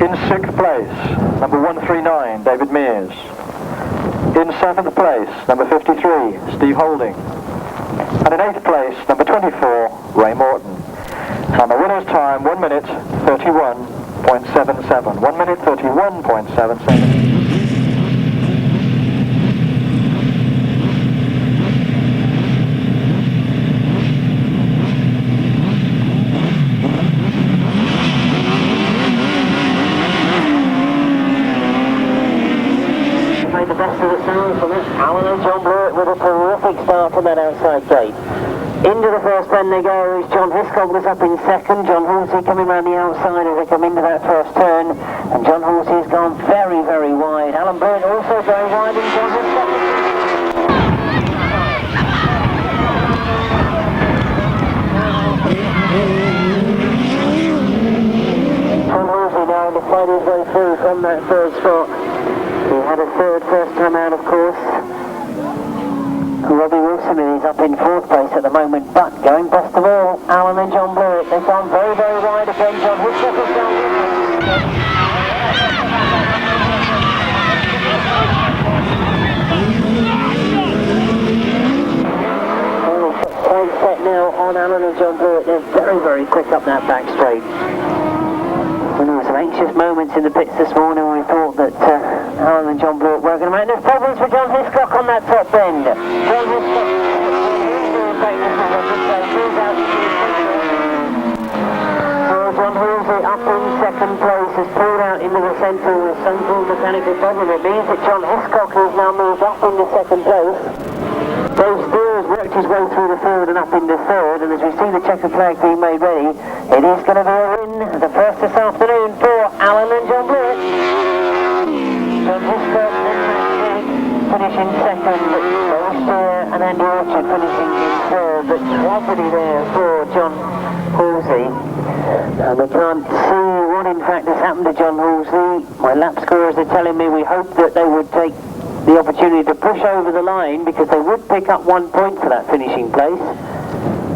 In 6th place, number 139, David Mears. In 7th place, number 53, Steve Holding. And in 8th place, number 24, Ray Morton. And the winner's time, 1 minute 31.77. 1 minute 31.77. The best of the sound from it. Alan and John Blewitt with a terrific start from that outside gate. Into the first 10 they go as John Hiscock was up in 2nd. John Halsey coming round the outside as they come into that first turn. And John Halsey has gone very, very wide. Alan Blewitt also going wide and John Hiscock. John Halsey now to fight his way through from that third spot. He had a third first time out, of course. Robbie Wilson is up in 4th place at the moment, but going best of all, Alan and John Blewitt. They've gone very, very wide again. John Hiscock has gone with tight set now on Alan and John Blewitt. They're very, very quick up that back straight. Well, there were some anxious moments in the pits this morning when we thought that Alan and John Blewitt were going to make no problems for John Hiscock on that top bend. John Hiscock John Halsey up in 2nd place has pulled out into the centre with some sort of mechanical problem. It means that John Hiscock has now moved up into 2nd place. Dave Steele has worked his way through the field and up into 3rd, and as we see the checkered flag being made ready, it is going to be a win, the first this afternoon for Alan and John Blewitt. John Hiscock finishing 2nd, Dave Steele and Andy Orchard finishing in 3rd, but tragedy there for John Halsey. And we can't see what in fact has happened to John Halsey. My lap scorers are telling me we hope that they would take the opportunity to push over the line because they would pick up 1 point for that finishing place.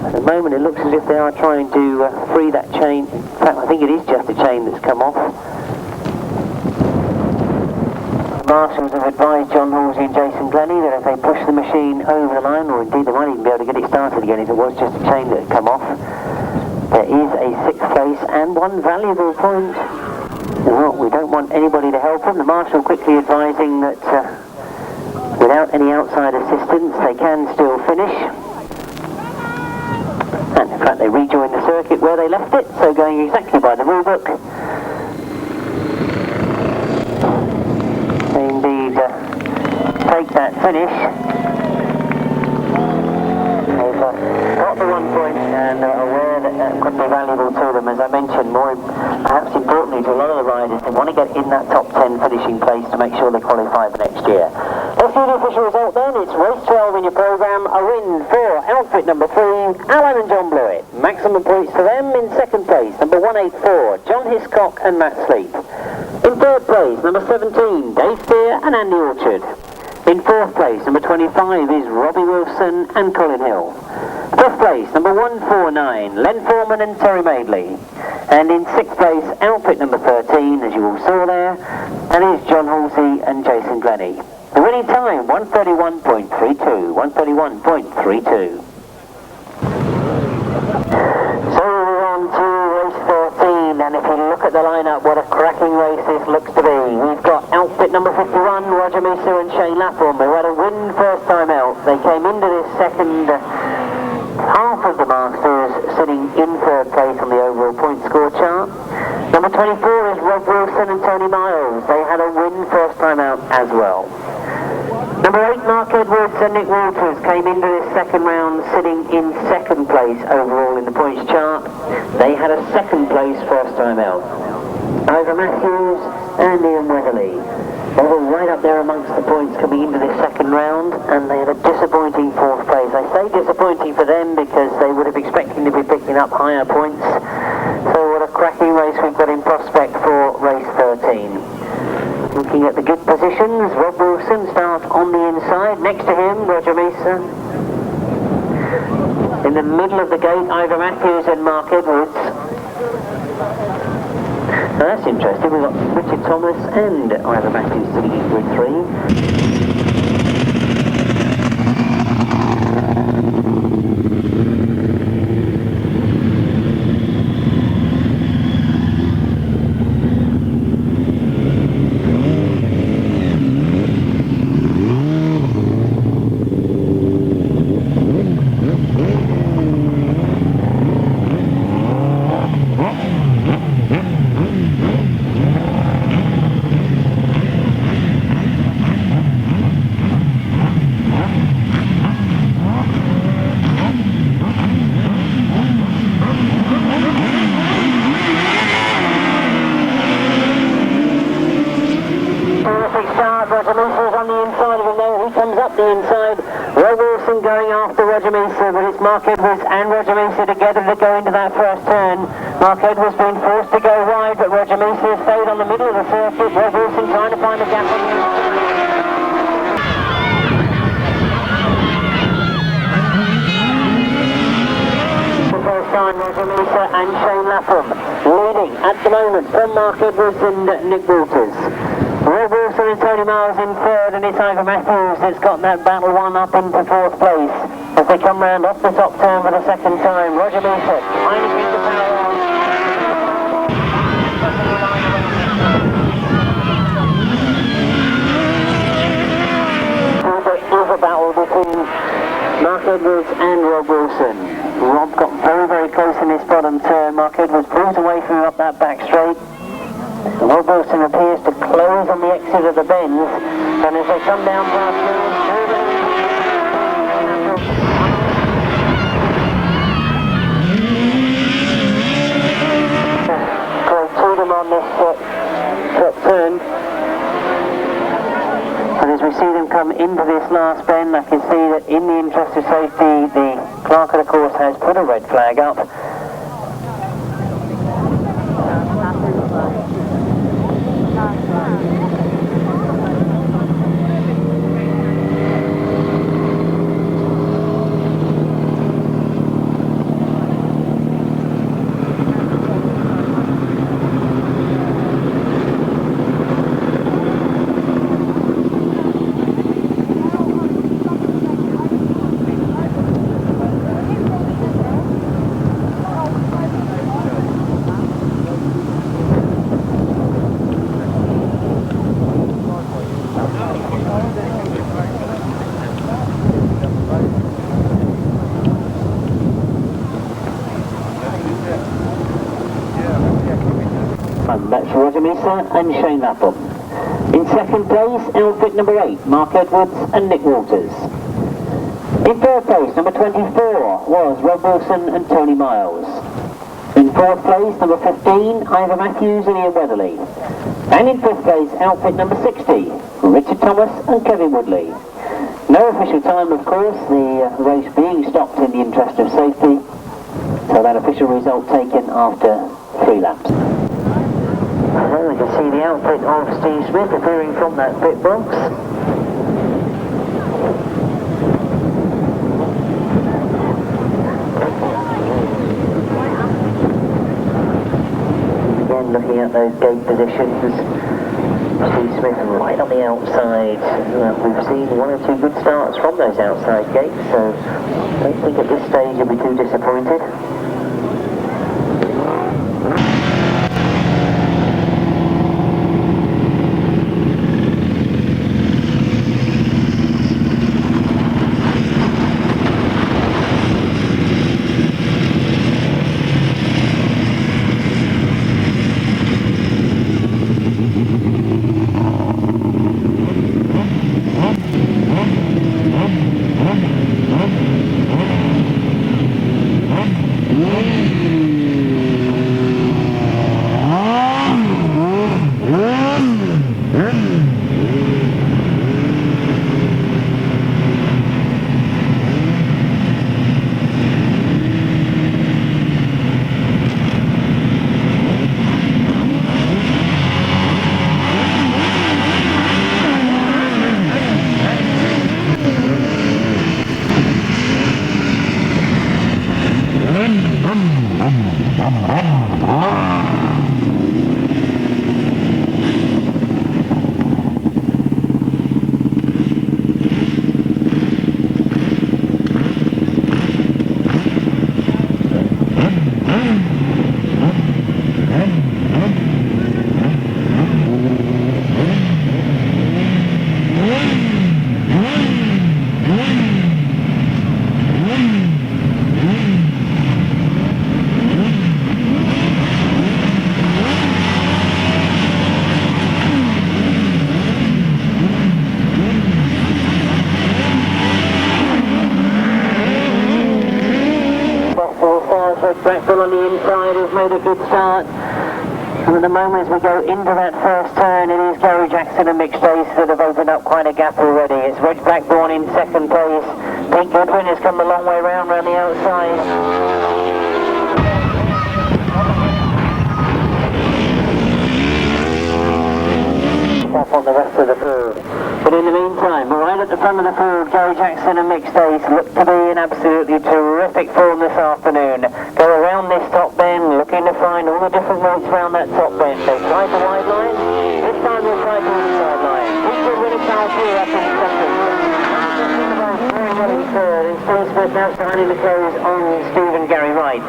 At the moment it looks as if they are trying to free that chain. In fact, I think it is just a chain that's come off. The marshals have advised John Halsey and Jason Glenie that if they push the machine over the line, or indeed they might even be able to get it started again if it was just a chain that had come off, there is a 6th place and 1 valuable point. Well, we don't want anybody to help them. The marshal quickly advising that without any outside assistance they can still finish. And in fact they rejoin the circuit where they left it, so going exactly by the rule book. They indeed take that finish. They've got the 1 point and are aware that that could be valuable to them. As I mentioned, more perhaps importantly to a lot of the riders, they want to get in that top 10 finishing place to make sure they qualify for next year. Let's see the official result then. It's race 12 in your programme. A win for outfit number 3, Alan and John Blewitt. Maximum points to them in 2nd place, number 184, John Hiscock and Matt Sleep. In 3rd place, number 17, Dave Steer and Andy Orchard. In 4th place, number 25 is Robbie Wilson and Colin Hill. 5th place, number 149, Len Foreman and Terry Madeley. And in 6th place, outfit number 13, as you all saw there, and is John Halsey and Jason Glenie. The winning time, 131.32, 131.32. So we're on to race 13, and if you look at the lineup, what a cracking race this looks to be. We've got outfit number 51, Roger Measor and Lapham, who had a win first time out. They came into this second half of the Masters sitting in 3rd place on the overall point score chart. Number 24 is Rob Wilson and Tony Miles. They had a win first time out as well. Number 8, Mark Edwards and Nick Walters came into this second round sitting in 2nd place overall in the points chart. They had a 2nd place first time out. Ivor Matthews and Iain Weatherley. They were right up there amongst the points coming into this second round, and they had a disappointing fourth place. I say disappointing for them because they would have expected to be picking up higher points. So what a cracking race we've got in prospect for race 13. Looking at the good positions, Rob Wilson starts on the inside. Next to him, Roger Measor. In the middle of the gate, Ivor Matthews and Mark Edwards. Now that's interesting, we've got Richard Thomas and Ivor Matthews sitting in grid 3. But it's Mark Edwards and Roger Measor together to go into that first turn. Mark Edwards being forced to go wide, but Roger Measor stayed on the middle of the circuit. Rob Wilson trying to find a gap on the inside. The first time, Roger Measor and Shane Lapham leading at the moment from Mark Edwards and Nick Walters. Rob Wilson and Tony Miles in third, and it's Ivor Matthews that's got that battle one up into fourth place. As they come round off the top turn for the second time, Roger Measor trying to keep the power on. There's a battle between Mark Edwards and Rob Wilson. Rob got very, very close in this bottom turn. Mark Edwards pulls away from him up that back straight. Rob Wilson appears to close on the exit of the bends, and as they come down past Tatum on this top turn, and as we see them come into this last bend, I can see that in the interest of safety, the clerk of the course has put a red flag up. That's Roger Measor and Shane Lapham. In second place, outfit number 8, Mark Edwards and Nick Walters. In third place, number 24, was Rob Wilson and Tony Miles. In fourth place, number 15, Ivor Matthews and Iain Weatherley. And in fifth place, outfit number 60, Richard Thomas and Kevin Woodley. No official time, of course, the race being stopped in the interest of safety, so that official result taken after 3 laps. Well, we can see the outfit of Steve Smith appearing from that pit box. Again, looking at those gate positions, Steve Smith right on the outside. We've seen 1 or 2 good starts from those outside gates, so I don't think at this stage you'll be too disappointed. Blackpool on the inside has made a good start. And at the moment as we go into that first turn, it is Gary Jackson and Mick Stace that have opened up quite a gap already. It's Reg Blackburn in second place. Pete Goodwin has come a long way round the outside. Off on the rest of the field. But in the meantime, right at the front of the field, Gary Jackson and Mick Stace look to be in absolutely terrific form this afternoon. Go around this top bend, looking to find all the different routes around that top bend. They tried the wide line, this time they'll try the inside line. This will win a car here up in second. Very well in third, and Steve Smith now starting to close on Steve and Gary Wright.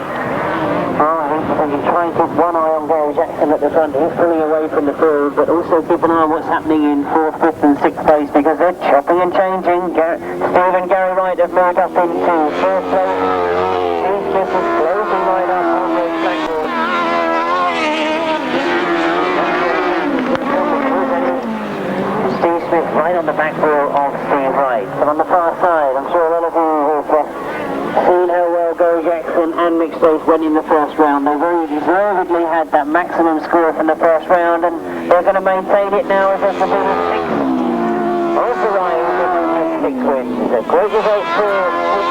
I think try and keep one eye on Gary Jackson at the front. He's pulling away from the field, but also keep an eye on what's happening in 4th, 5th and 6th place because they're chopping and changing. Steve and Gary Wright have moved up into 1st place. Steve Smith is closing right up on the backboard. Steve Smith right on the back wheel of Steve Wright. But on the far side, I'm sure a lot of you have seen how well Gary Jackson and Mick Stace went in the first round. They very deservedly had that maximum score from the first round, and they're going to maintain it now as they're the 6th. Both arrived with 6 wins. A great result for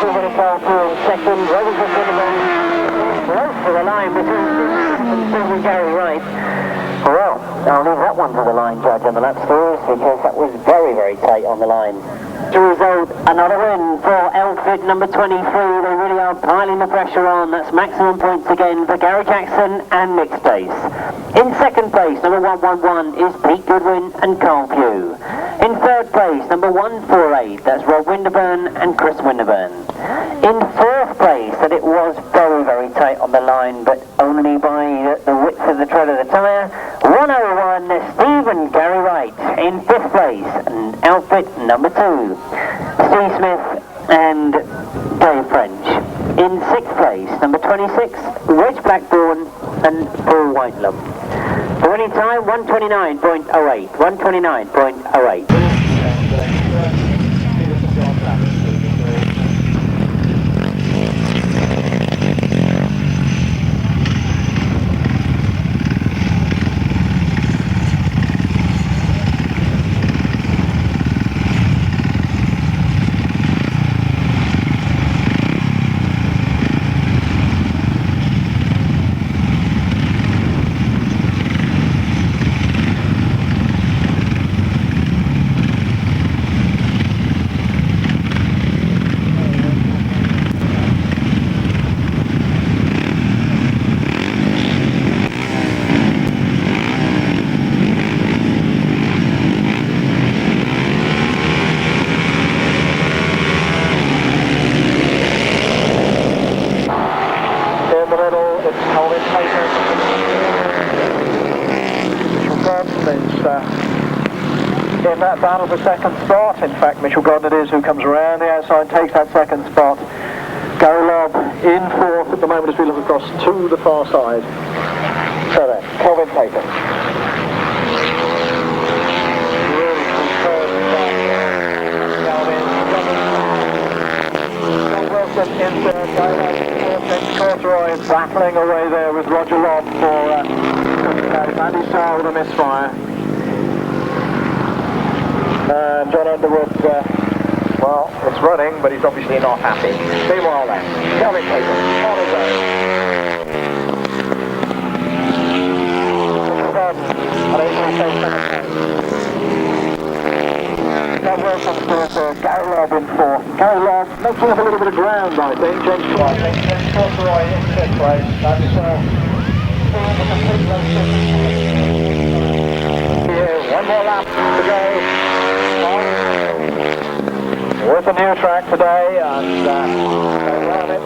Winterburn in second. Rose was Winterburn close to the line between Steve and Gary Wright. Well, I'll leave that one to the line judge on the lap scores because that was very, very tight on the line. To result, another win for outfit number 23. They really are piling the pressure on. That's maximum points again for Gary Jackson and Mick Stace. In second place, number 111 is Pete Goodwin and Carl Pugh. In third place, number 148, that's Rob Winterburn and Chris Winterburn. In fourth place, that it was very, very tight on the line, but only by the width of the tread of the tyre, 101, Steve and Gary Wright. In fifth place, and outfit number 2. Steve Smith and Dave French. In 6th place, number 26, Reg Blackburn and Paul Whitelum. The winning time, 129.08. 129.08. In that battle for second spot, in fact Mitchell Gordon it is who comes around the outside, takes that second spot. Gary Lobb in 4th at the moment as we look across to the far side. So then, Kelvin Tatum. Really superb Wilson in 3rd, Corduroy battling away there with Roger Lobb for Andy Starr with a misfire. John Underwood, well, it's running, but he's obviously not happy. Meanwhile then, Kelvin Tatum on his own. That Wilson's 4th, Gary Lobb in 4th. Gary Lobb making up a little bit of ground, I think. James Corduroy in 5th place. That's here, one more lap to go. With a new track today, and around it.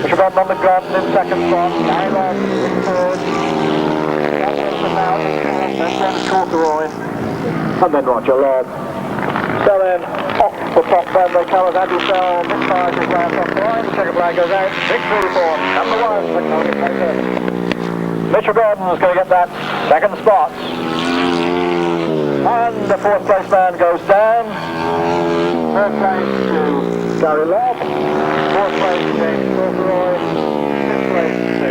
Winterburn on the ground in 2nd spot. Gary Lobb in 3rd. Then James Corduroy. And then Roger Lobb. So then, off the top then they come as Andy Sell, Mick Fires is round off the line, second flag goes out, victory for number 1, the Kelvin Tatum. Mitchell Gordon's going to get that 2nd spot. And the 4th place man goes down. 3rd place to Gary Lobb. 4th place to James Corduroy. 5th place to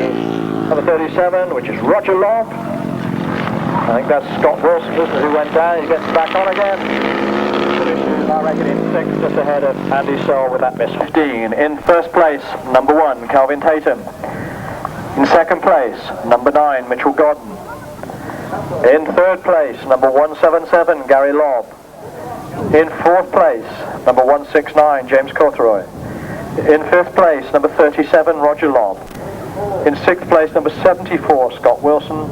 number 37, which is Roger Lobb. I think that's Scott Wilson, who went down, he gets back on again. I reckon in 6th, just ahead of Andy Searle with that miss. 15. In 1st place, number 1, Kelvin Tatum. In 2nd place, number 9, Mitchell Gordon. In 3rd place, number 177, Gary Lobb. In 4th place, number 169, James Corduroy. In 5th place, number 37, Roger Lobb. In 6th place, number 74, Scott Wilson.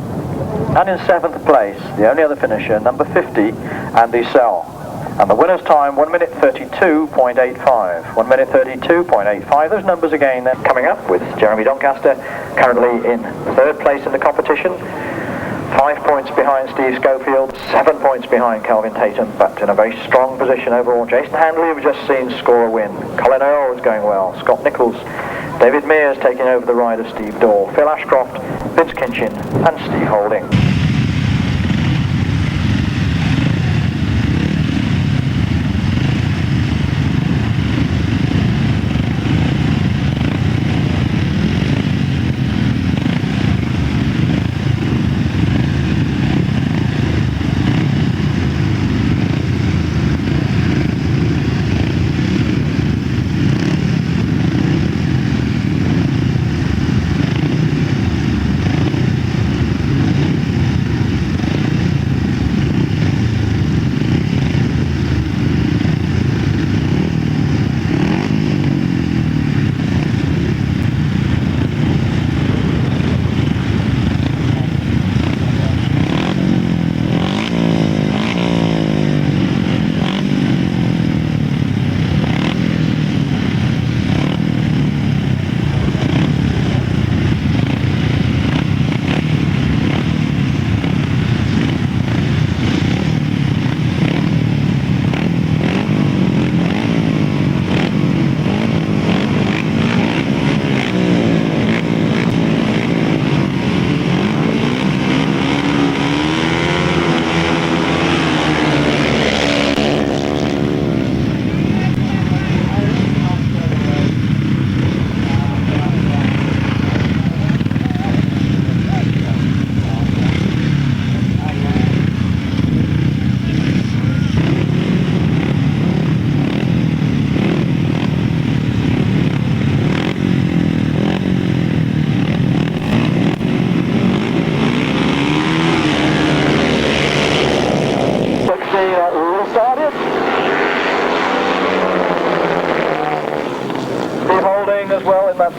And in 7th place, the only other finisher, number 50, Andy Searle. And the winner's time, 1 minute 32.85. 1 minute 32.85. Those numbers again then coming up with Jeremy Doncaster, currently in 3rd place in the competition. 5 points behind Steve Schofield, 7 points behind Kelvin Tatum, but in a very strong position overall. Jason Handley, we've just seen, score a win. Colin Earl is going well. Scott Nichols. David Mears taking over the ride of Steve Dorr. Phil Ashcroft, Vince Kinchin and Steve Holding.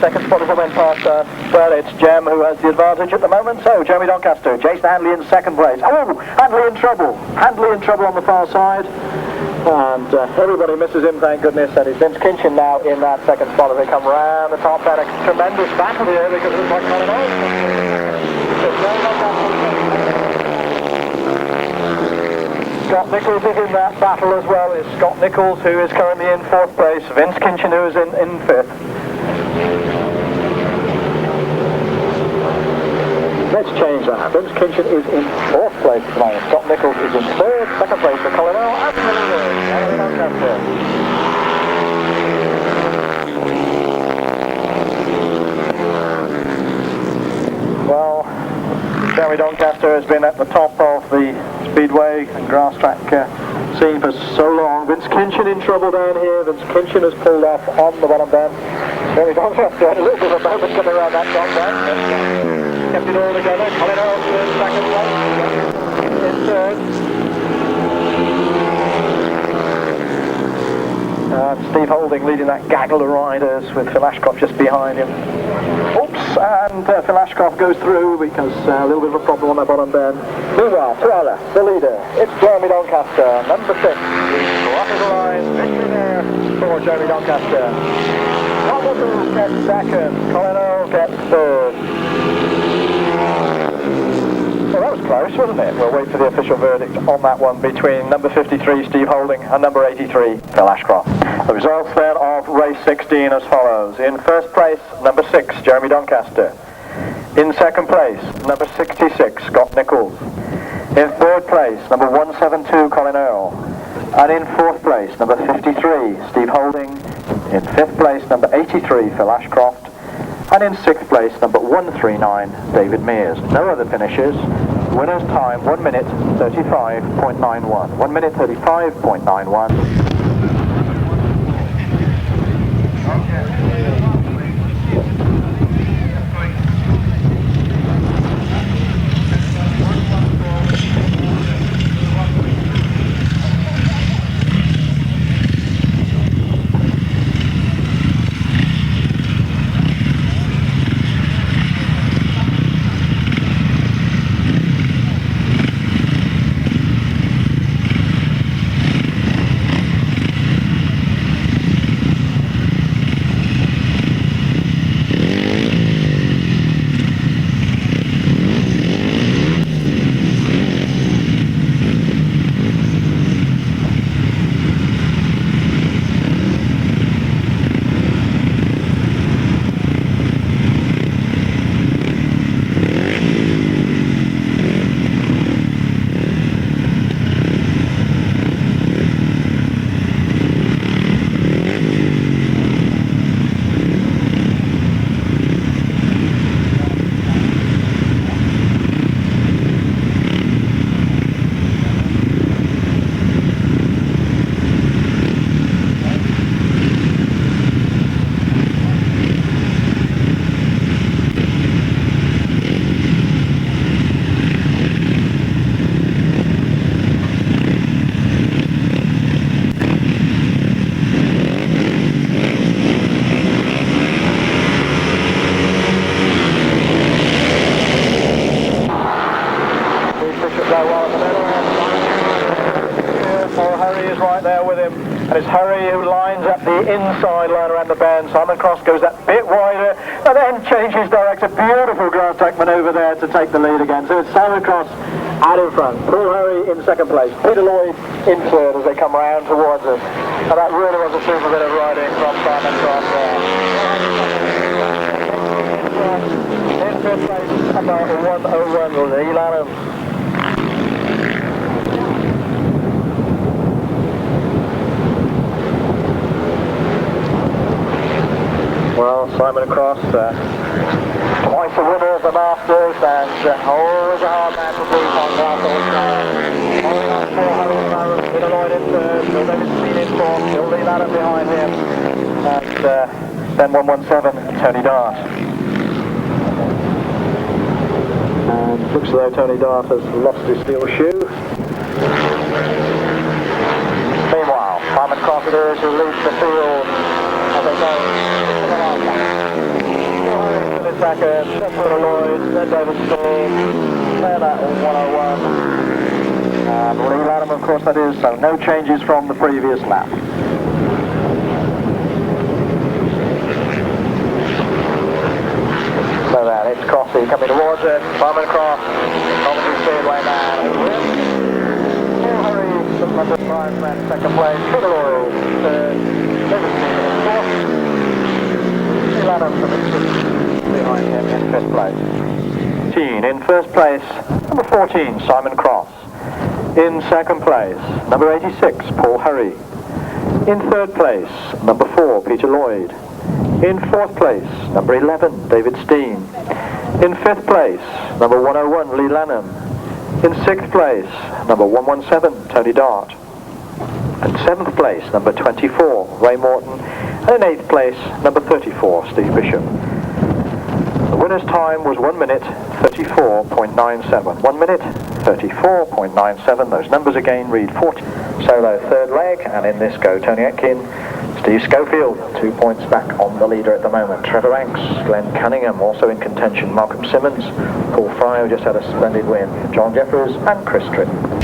Second spot as I went past, but it's Jem who has the advantage at the moment. So, Jeremy Doncaster, Jason Handley in 2nd place. Oh, Handley in trouble. Handley in trouble on the far side. And everybody misses him, thank goodness. And it's Vince Kinchin now in that 2nd spot as they come round the top. Had a tremendous battle here because it looks like Colin Scott Nichols is in that battle as well. It's Scott Nichols who is currently in 4th place. Vince Kinchin who is in 5th. Let's change that. Vince Kinchin is in 4th place tonight. Scott Nichols is in 3rd. 2nd place for Colin Earl and well, Jeremy Doncaster has been at the top of the Speedway and Grasstrack scene for so long. Vince Kinchin in trouble down here. Vince Kinchin has pulled off on the bottom bend. Jeremy Doncaster had a little bit of a moment coming around that top bend. Kept it all together. Colin Earl in 2nd place. In 3rd. Steve Holding leading that gaggle of riders with Phil Ashcroft just behind him. Oops, and Phil Ashcroft goes through because a little bit of a problem on that bottom bend. Meanwhile, to our left, the leader, it's Jeremy Doncaster, number 6. Crossing the line, victory there for Jeremy Doncaster. Roger gets second, Colin Earl gets third. Well, that was close, wasn't it? We'll wait for the official verdict on that one between number 53, Steve Holding, and number 83, Phil Ashcroft. The results then of race 16 as follows. In first place, number 6, Jeremy Doncaster. In second place, number 66, Scott Nichols. In third place, number 172, Colin Earl. And in fourth place, number 53, Steve Holding. In fifth place, number 83, Phil Ashcroft. And in sixth place, number 139, David Mears. No other finishes. Winner's time, 1 minute 35.91. 1 minute 35.91. And it's Harry who lines up the inside line around the bend. Simon Cross goes that bit wider and then changes direction. Beautiful Grasstrack manoeuvre there to take the lead again. So it's Simon Cross out in front. Paul Harry in second place. Peter Lloyd in third as they come round towards us. And that really was a super bit of riding from Simon Cross there. In fifth place, number 101, Leigh Lanham. Well, Simon Cross, twice a winner of the Masters, and always a hard man to beat on Glasgow. Following on Paul Harry, Peter Lloyd in third, Phil David Steen in fourth, Phil Leigh Lanham behind him, and then 117, Tony Dart. And looks as though Tony Dart has lost his steel shoe. Meanwhile, Simon Cross it is who leads the field as they go. Second, Trevor Lloyd, then David Steen, then that 101. And Leigh Lanham, of course, that is, so no changes from the previous lap. So then, it's Crossy coming towards it, Simon Cross, commentary speedway now. Paul Harry, number 5 man, second place, Trevor Lloyd, third, David Steen, fourth, Leigh Lanham for the behind him in fifth place. In first place, number 14, Simon Cross. In second place, number 86, Paul Harry. In third place, number 4, Peter Lloyd. In fourth place, number 11, David Steen. In fifth place, number 101, Leigh Lanham. In sixth place, number 117, Tony Dart. In seventh place, number 24, Ray Morton. And in eighth place, number 34, Steve Bishop. The winner's time was 1 minute 34.97. 1 minute 34.97. Those numbers again read 40. Solo third leg, and in this go Tony Atkin, Steve Schofield, 2 points back on the leader at the moment. Trevor Banks, Glen Cunningham also in contention. Malcolm Simmons, Paul Fry, who just had a splendid win. John Jeffers and Chris Tritton.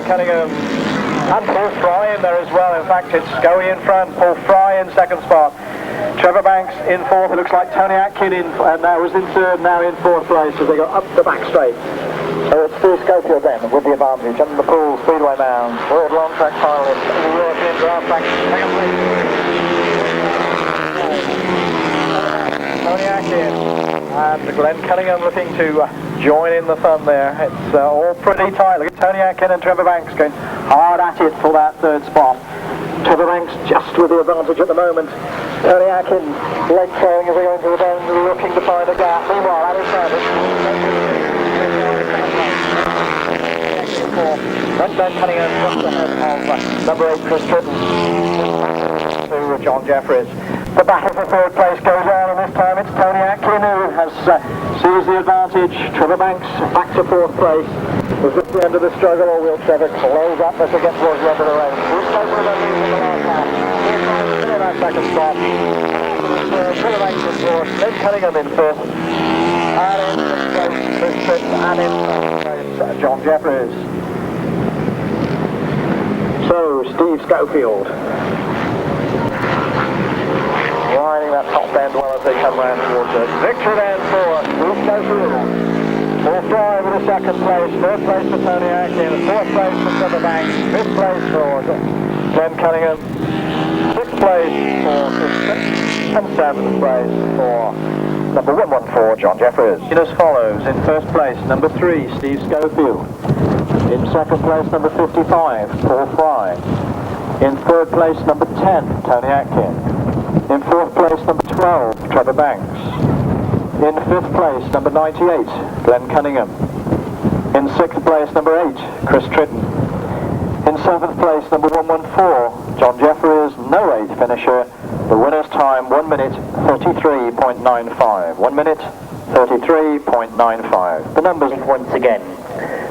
Cunningham and Paul Fry in there as well. In fact, it's Scoey in front, Paul Fry in second spot, Trevor Banks in fourth. It looks like Tony Atkin was in third, now in fourth place as they go up the back straight. So it's Steve Schofield then with the advantage on the Pool Speedway Mound. World Long Track finalist in the European Grasstrack, second place. Tony Atkin and Glen Cunningham looking to join in the fun there. It's all pretty tight. Look at Tony Atkin and Trevor Banks going hard at it for that third spot. Trevor Banks just with the advantage at the moment. Tony Atkin leg trailing as they go into the bend, looking to find a gap. Meanwhile, Adam Service. Glen Cunningham just ahead of number 8 Chris Tritton to John Jeffers. The battle for third place goes on, and this time it's Tony Atkin who has seized the advantage. Trevor Banks back to fourth place. Was this the end of the struggle, or will Trevor close up as we get towards the end of the race? We'll start with the lead from the last lap. In that second spot. Trevor Banks in fourth, then Cunningham in fifth. And in sixth place, Chris Tritton, and in seventh place, John Jeffers. So, Steve Schofield riding that top bend well as they come round towards it. Victory then for Steve Schofield. Paul Fry with a second place, third place for Tony Atkin, fourth place for Trevor Banks, fifth place for Glen Cunningham, sixth place for Chris Tritton, and seventh place for number 114, John Jeffers. As follows: in first place, number 3, Steve Schofield. In second place, number 55, Paul Fry. In third place, number 10, Tony Atkin. In fourth place, number 12, Trevor Banks. In fifth place, number 98, Glen Cunningham. In sixth place, number 8, Chris Tritton. In seventh place, number 114, John Jeffers, no 8th finisher. The winner's time, 1 minute 33.95. 1 minute 33.95. The numbers once again.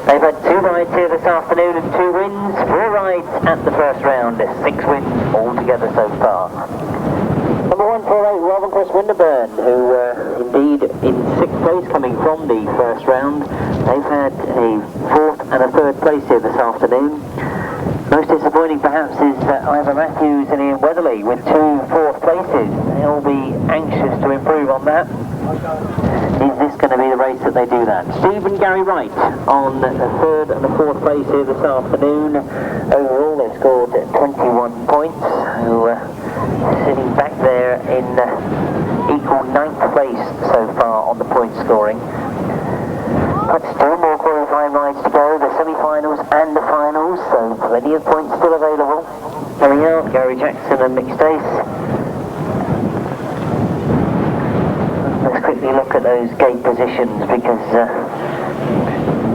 They've had 2 rides here this afternoon and 2 wins, 4 rides at the first round, 6 wins altogether so far. Number 148, Rob and Chris Winterburn, who indeed in 6th place coming from the first round. They've had a 4th and a 3rd place here this afternoon. Most disappointing perhaps is Ivor Matthews and Iain Weatherley with 2 4th places. They'll be anxious to improve on that. Is this going to be the race that they do that? Steve and Gary Wright on the 3rd and the 4th place here this afternoon. Overall they've scored 21 points. Who sitting back there in equal 9th place so far on the point scoring. But still more qualifying rides to go, the semi-finals and the finals, so plenty of points still available. Coming out, Gary Jackson and Mick Stace. Let's quickly look at those gate positions, because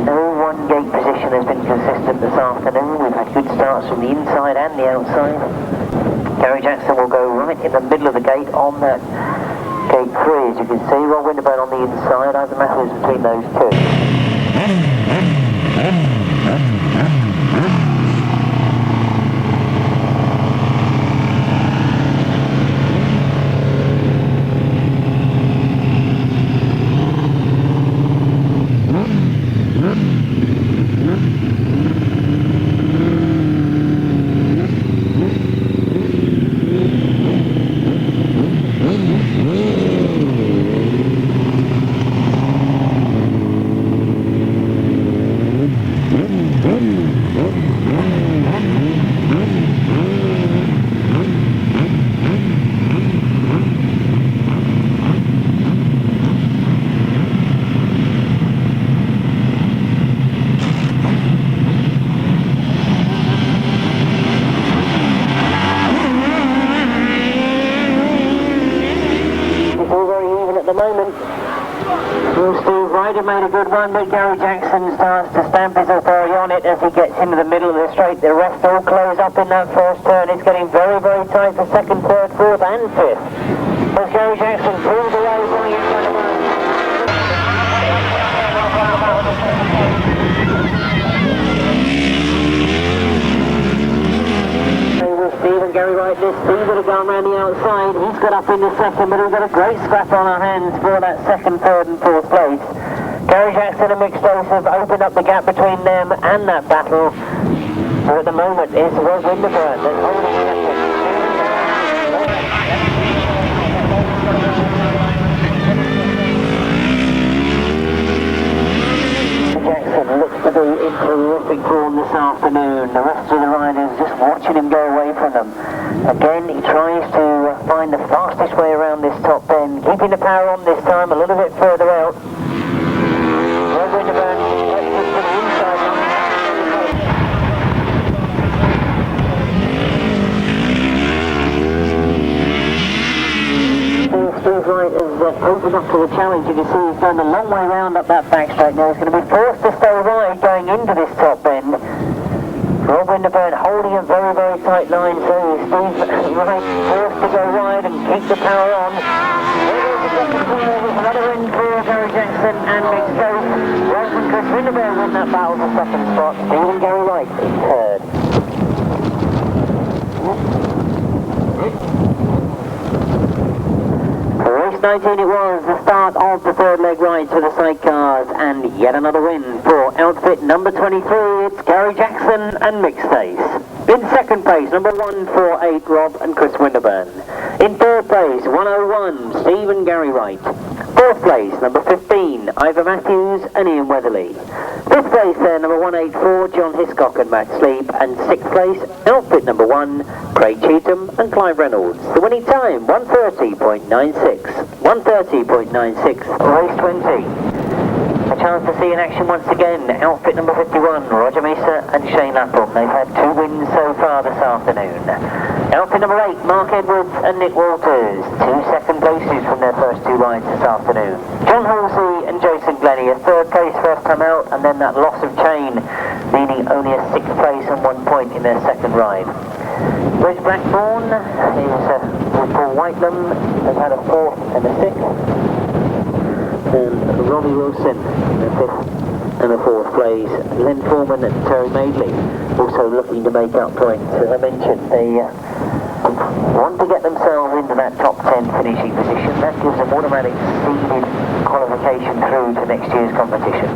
no one gate position has been consistent this afternoon. We've had good starts from the inside and the outside. Gary Jackson will go right in the middle of the gate on that gate 3, as you can see. Rob Winterburn on the inside, Ivor Matthews between those two. made a good one, but Gary Jackson starts to stamp his authority on it as he gets into the middle of the straight. The rest all close up in that first turn. It's getting very, very tight for second, third, fourth and fifth. As Gary Jackson pulls away, going in front of us. Steve and Gary Wright, this Steve would have gone round the outside. He's got up in the second, but we've got a great scrap on our hands for that second, third and fourth place. Gary Jackson and Mick Stace have opened up the gap between them and that battle. So at the moment it's Winterburn that's holding second. Jackson looks to be in terrific form this afternoon. The rest of the riders just watching him go away from them. Again, he tries to find the fastest way around this top bend, keeping the power on this time a little bit further out. Winterburn gets us to the inside line. Steve Wright has opened up to the challenge. You can see he's done a long way round up that back straight now. He's going to be forced to stay wide going into this top bend. Rob Winterburn holding a very, very tight line, so Steve Wright forced to go wide and keep the power on. There's another win for Gary Jackson and Mick Stace. Rob and Chris Winterburn win that battle for second spot. Steve and Gary Wright in third. Race 19 it was, the start of the third leg rides for the sidecars, and yet another win for outfit number 23. It's Gary Jackson and Mick Stace. In second place, number 148, Rob and Chris Winterburn. In third place, 101, Steve and Gary Wright. Fourth place, number 15, Ivor Matthews and Iain Weatherley. Fifth place there, number 184, John Hiscock and Matt Sleep. And sixth place, outfit number 1, Craig Cheetham and Clive Reynolds. The winning time, 1:30.96. 1:30.96, race 20. A chance to see in action once again, outfit number 51, Roger Measor and Shane Lapham. They've had 2 wins so far this afternoon. Outfit number 8, Mark Edwards and Nick Walters, 2 second places from their first 2 rides this afternoon. John Halsey and Jason Glenie, a third place first time out, and then that loss of chain, meaning only a 6th place and 1 point in their second ride. Reg Blackburn is with Paul Whitelam, has had a 4th and a 6th. And Robbie Wilson in the 5th and the 4th place. Len Foreman and Terry Madeley also looking to make up points. As I mentioned, they want to get themselves into that top 10 finishing position. That gives them automatic seeded qualification through to next year's competition.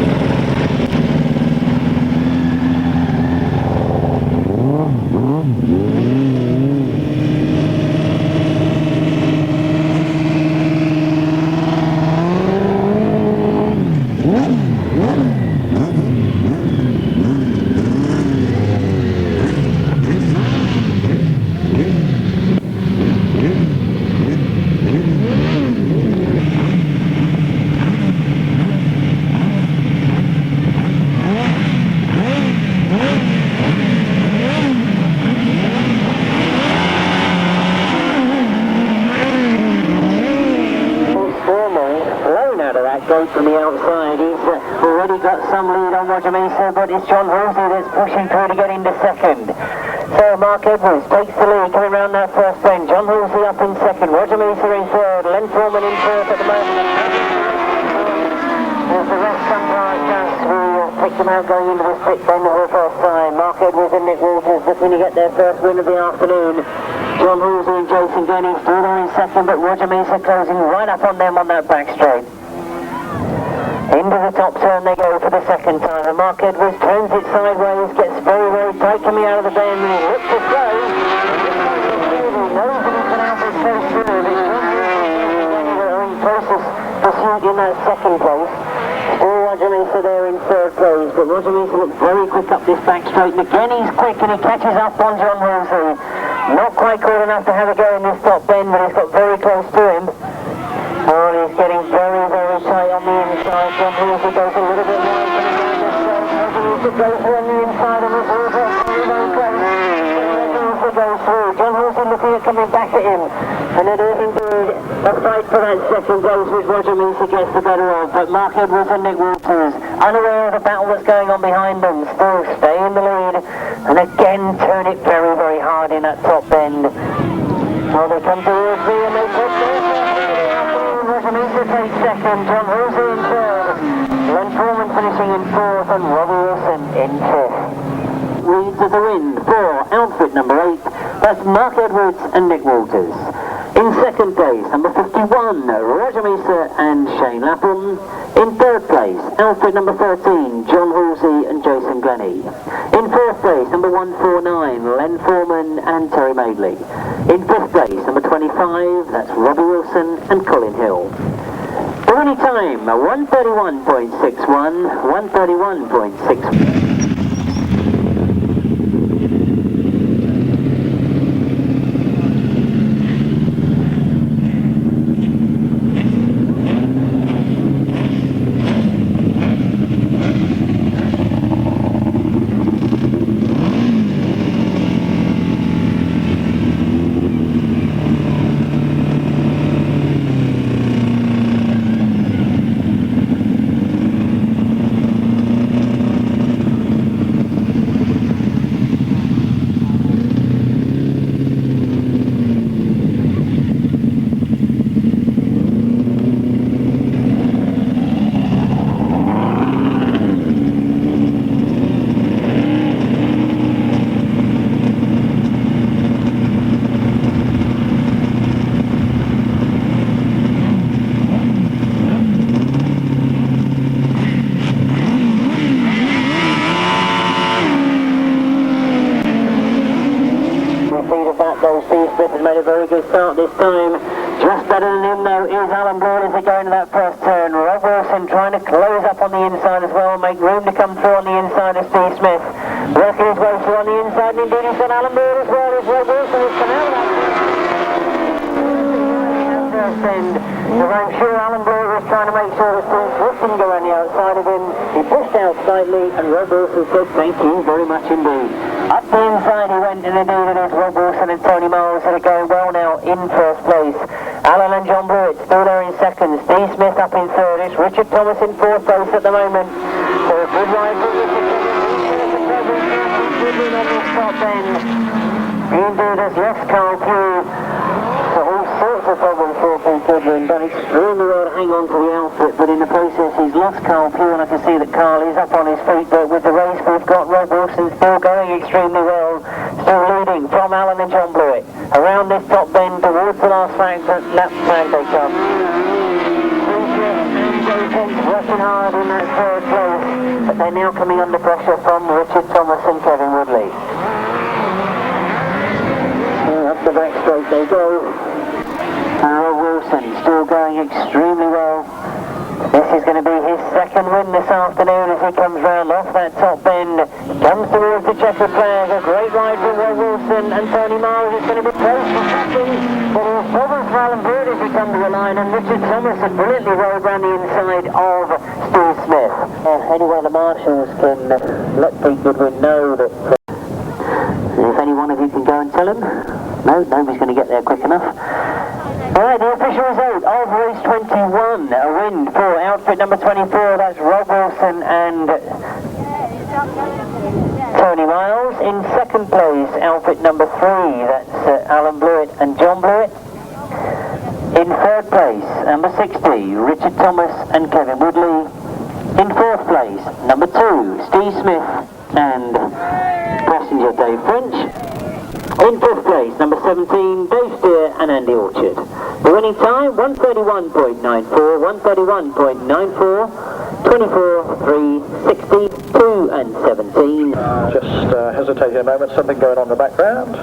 From the outside, he's already got some lead on Roger Measor, but it's John Halsey that's pushing through to get into second. So Mark Edwards takes the lead coming round that first bend. John Halsey up in second, Roger Measor in third, Len Foreman in fourth at the moment. There's the rest sometimes just we picked them out going into the split bend for the first time. Mark Edwards and Nick Walters looking to get their first win of the afternoon. John Halsey and Jason Glenie still there in second, but Roger Measor closing right up on them on that back straight. Into the top turn they go for the second time, and Mark Edwards turns it sideways, gets very, very tight coming out of the bend, and he looks to slow. Knows that he can out this first through. They're in closest pursuit in that second place. Still Roger Measor there in third place, but Roger Measor looks very quick up this back straight, and again he's quick and he catches up on John Halsey. Not quite quick enough to have a go in this top bend, but he's got very close to him. Oh, he's getting very, very tight on the inside. John Halsey goes a little bit wide from the Halsey goes on the inside and it's all very, very close. Halsey goes through. John Halsey looking at coming back at him. And it is indeed a fight for that second place, which Roger Measor gets the better of, but Mark Edwards and Nick Walters, unaware of the battle that's going on behind them, still stay in the lead, and again turn it very, very hard in that top bend. Well, they come towards me and they push there. Roger Measor takes second, John Halsey in third, Glen Foreman finishing in fourth, and Robbie Wilson in fifth. Leads of the wind for outfit number 8, that's Mark Edwards and Nick Walters. In second place, number 51, Roger Measor and Shane Lapham. In third place, outfit number 13, John Halsey and Jason Glenie. In fourth place, number 149, Len Foreman and Terry Madeley. In fifth place, number 25, that's Robbie Wilson and Colin Hill. The winning time, 131.61, 131.61. Made a very good start this time. Just better than him though is Alan Blewitt as they go into that first turn. Rob Wilson trying to close up on the inside as well, make room to come through on the inside of Steve Smith. Working his way through on the inside, and indeed he's got Alan Blewitt as well as Rob Wilson has come out of that first end. Because I'm sure Alan Blewitt was trying to make sure that Steve Smith didn't go on the outside of him. He pushed out slightly and Rob Wilson said thank you very much indeed. Up the inside he went, and indeed it is Rob Wilson and Tony Miles that are going well now in first place. Alan and John Blewitt still there in second. Steve Smith up in third. It's Richard Thomas in fourth place at the moment. So a good ride for Richard Thomas. Good win on this top end. Indeed has left Carl Pugh. So all sorts of problems for Pete Goodwin. Done extremely well to hang on to the outfit, but in the process he's lost Carl Pugh, and I can see that Carl is up on his feet, but with the race we've got Rob Wilson still going extremely well, still leading from Alan and John Blewitt. Around this top bend towards the last lap flag they come. Working hard in that third place, but they're now coming under pressure from Richard Thomas and Kevin Woodley. Up the back straight they go. Rob Wilson still going extremely well. This is going to be his second win this afternoon as he comes round off that top bend. Comes towards the checkered flag. A great ride from Rob Wilson and Tony Miles. It's going to be close for second. But it's problems for Alan Blewitt as he comes to the line, and Richard Thomas has brilliantly rode round the inside of Steve Smith. Anyway, the marshals can let Pete Goodwin know that if any one of you can go and tell him. No, nobody's going to get there quick enough. Alright, the official result of race 21, a win for outfit number 24, that's Rob Wilson and Tony Miles. In second place, outfit number 3, that's Alan Blewitt and John Blewitt. In third place, number 60, Richard Thomas and Kevin Woodley. In fourth place, number 2, Steve Smith and passenger Dave French. In fifth place, number 17, Dave Steer and Andy Orchard. The winning time, 131.94, 131.94, 24, 3, 60, 2 and 17. Just hesitate a moment, something going on in the background.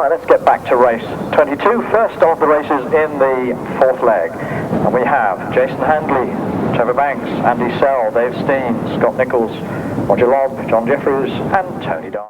Let's get back to race 22. First of the races in the fourth leg. And we have Jason Handley, Trevor Banks, Andy Sell, Dave Steen, Scott Nichols, Roger Lobb, John Jeffries and Tony Don.